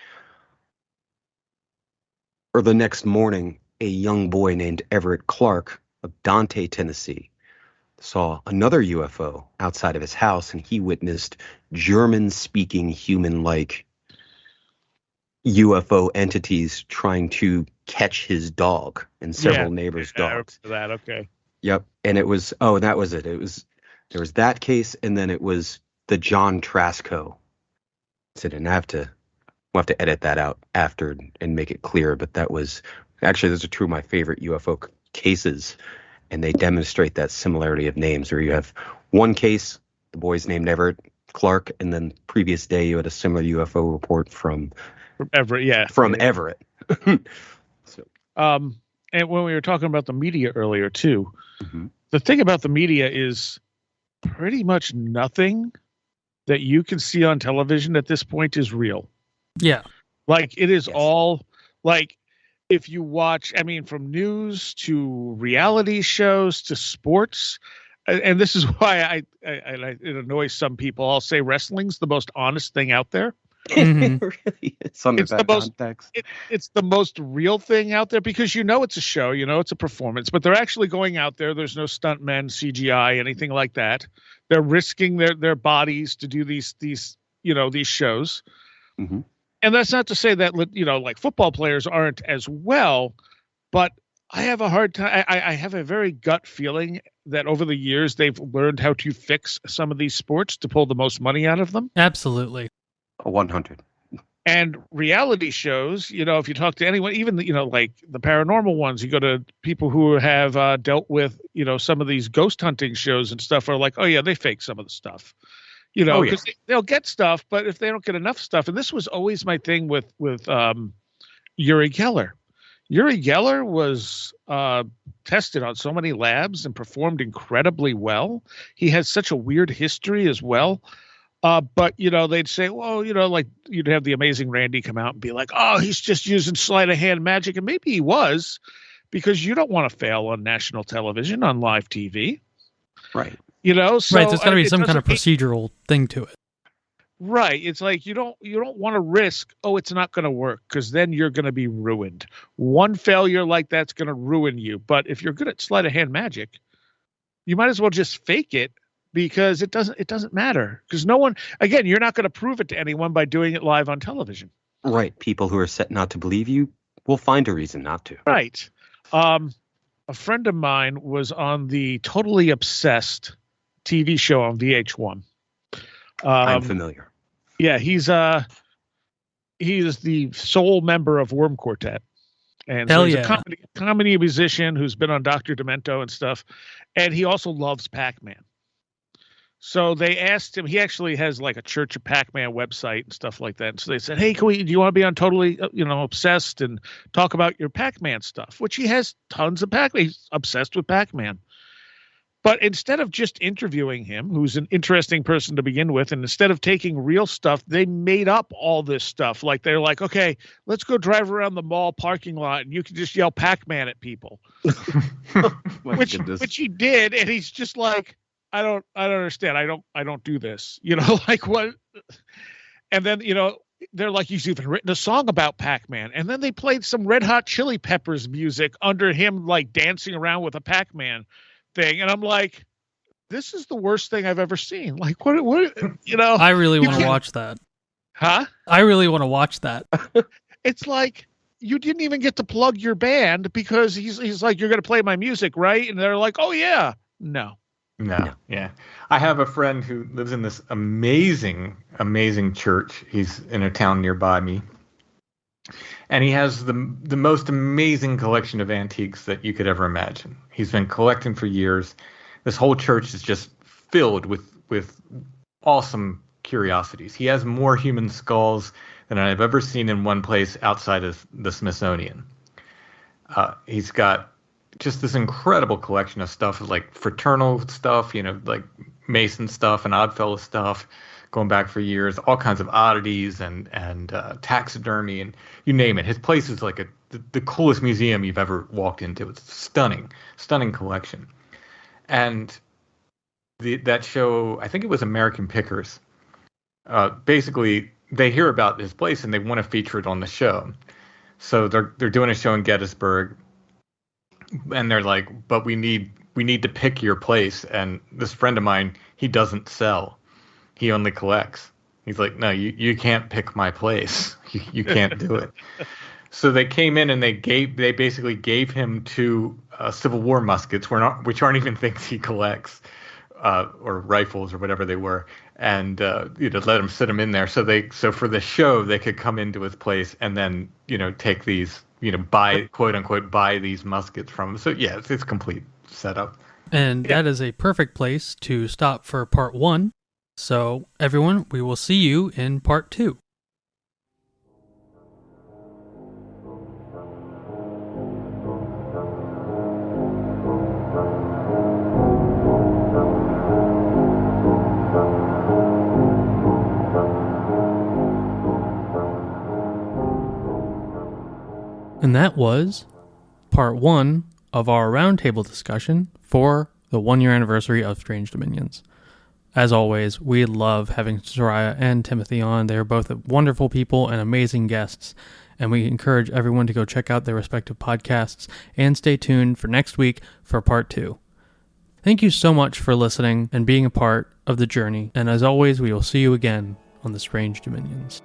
or the next morning, a young boy named Everett Clark of Dante, Tennessee, saw another UFO outside of his house, and he witnessed German-speaking human-like UFO entities trying to catch his dog and several neighbors' dogs. I remember that, okay. Yep. And it was, that was it. There was that case, and then it was the John Trasco. And we'll have to edit that out after and make it clear, but that was, actually, those are two of my favorite UFO cases, and they demonstrate that similarity of names, where you have one case, the boy's named Everett Clark, and then previous day you had a similar UFO report from Everett, yeah. From Everett. So. And when we were talking about the media earlier too, the thing about the media is pretty much nothing that you can see on television at this point is real. Yeah. Like, it is all, like, if you watch, from news to reality shows to sports, and this is why it annoys some people. I'll say wrestling's the most honest thing out there. It really is under that context. It's the most real thing out there, because it's a show, it's a performance, but they're actually going out there. There's no stuntmen, CGI, anything like that. They're risking their bodies to do these shows. Mm-hmm. And that's not to say that, like football players aren't as well, but I have a hard time. I have a very gut feeling that over the years they've learned how to fix some of these sports to pull the most money out of them. Absolutely. 100. And reality shows, if you talk to anyone, even like the paranormal ones, you go to people who have dealt with some of these ghost hunting shows and stuff, are like, oh yeah, they fake some of the stuff, because they'll get stuff, but if they don't get enough stuff, and this was always my thing with Uri Geller. Uri Geller was tested on so many labs and performed incredibly well. He has such a weird history as well. But, they'd say, well, like you'd have the amazing Randy come out and be like, oh, he's just using sleight of hand magic. And maybe he was, because you don't want to fail on national television, on live TV. Right. So right. There's got to be some kind of procedural thing to it. Right. It's like you don't want to risk, it's not going to work, because then you're going to be ruined. One failure like that's going to ruin you. But if you're good at sleight of hand magic, you might as well just fake it, because it doesn't matter, because no one, again, you're not going to prove it to anyone by doing it live on television. Right. People who are set not to believe you will find a reason not to. Right. A friend of mine was on the Totally Obsessed TV show on VH1. I'm familiar. Yeah, he is the sole member of Worm Quartet. And so he's a comedy musician who's been on Dr. Demento and stuff. And he also loves Pac-Man. So they asked him, he actually has like a Church of Pac-Man website and stuff like that. And so they said, hey, do you want to be on Totally, Obsessed and talk about your Pac-Man stuff? Which he has tons of Pac-Man. He's obsessed with Pac-Man. But instead of just interviewing him, who's an interesting person to begin with, and instead of taking real stuff, they made up all this stuff. Like they're like, okay, let's go drive around the mall parking lot and you can just yell Pac-Man at people. which he did, and he's just like, I don't understand. I don't do this. Like what? And then, they're like, he's even written a song about Pac-Man. And then they played some Red Hot Chili Peppers music under him, like dancing around with a Pac-Man thing. And I'm like, this is the worst thing I've ever seen. Like, what, I really want to watch that. Huh? I really want to watch that. It's like, you didn't even get to plug your band, because he's like, you're going to play my music, right? And they're like, oh yeah. No. Yeah. I have a friend who lives in this amazing, amazing church. He's in a town nearby me. And he has the most amazing collection of antiques that you could ever imagine. He's been collecting for years. This whole church is just filled with awesome curiosities. He has more human skulls than I've ever seen in one place outside of the Smithsonian. He's got just this incredible collection of stuff, like fraternal stuff, like Mason stuff and Oddfellow stuff, going back for years, all kinds of oddities and taxidermy and you name it. His place is like the coolest museum you've ever walked into. It's stunning collection. And that show, I think it was American Pickers. Basically, they hear about his place and they want to feature it on the show. So they're doing a show in Gettysburg. And they're like, but we need to pick your place. And this friend of mine, he doesn't sell. He only collects. He's like, no, you can't pick my place. You can't do it. So they came in and they basically gave him two Civil War muskets, which aren't even things he collects, or rifles or whatever they were, and let him sit them in there. So for the show they could come into his place and then take these. Buy, quote unquote, buy these muskets from him. So yeah, it's complete setup. And that is a perfect place to stop for part 1. So everyone, we will see you in part 2. And that was part 1 of our roundtable discussion for the 1-year anniversary of Strange Dominions. As always, we love having Seriah and Timothy on. They are both wonderful people and amazing guests, and we encourage everyone to go check out their respective podcasts and stay tuned for next week for part 2. Thank you so much for listening and being a part of the journey, and as always, we will see you again on the Strange Dominions.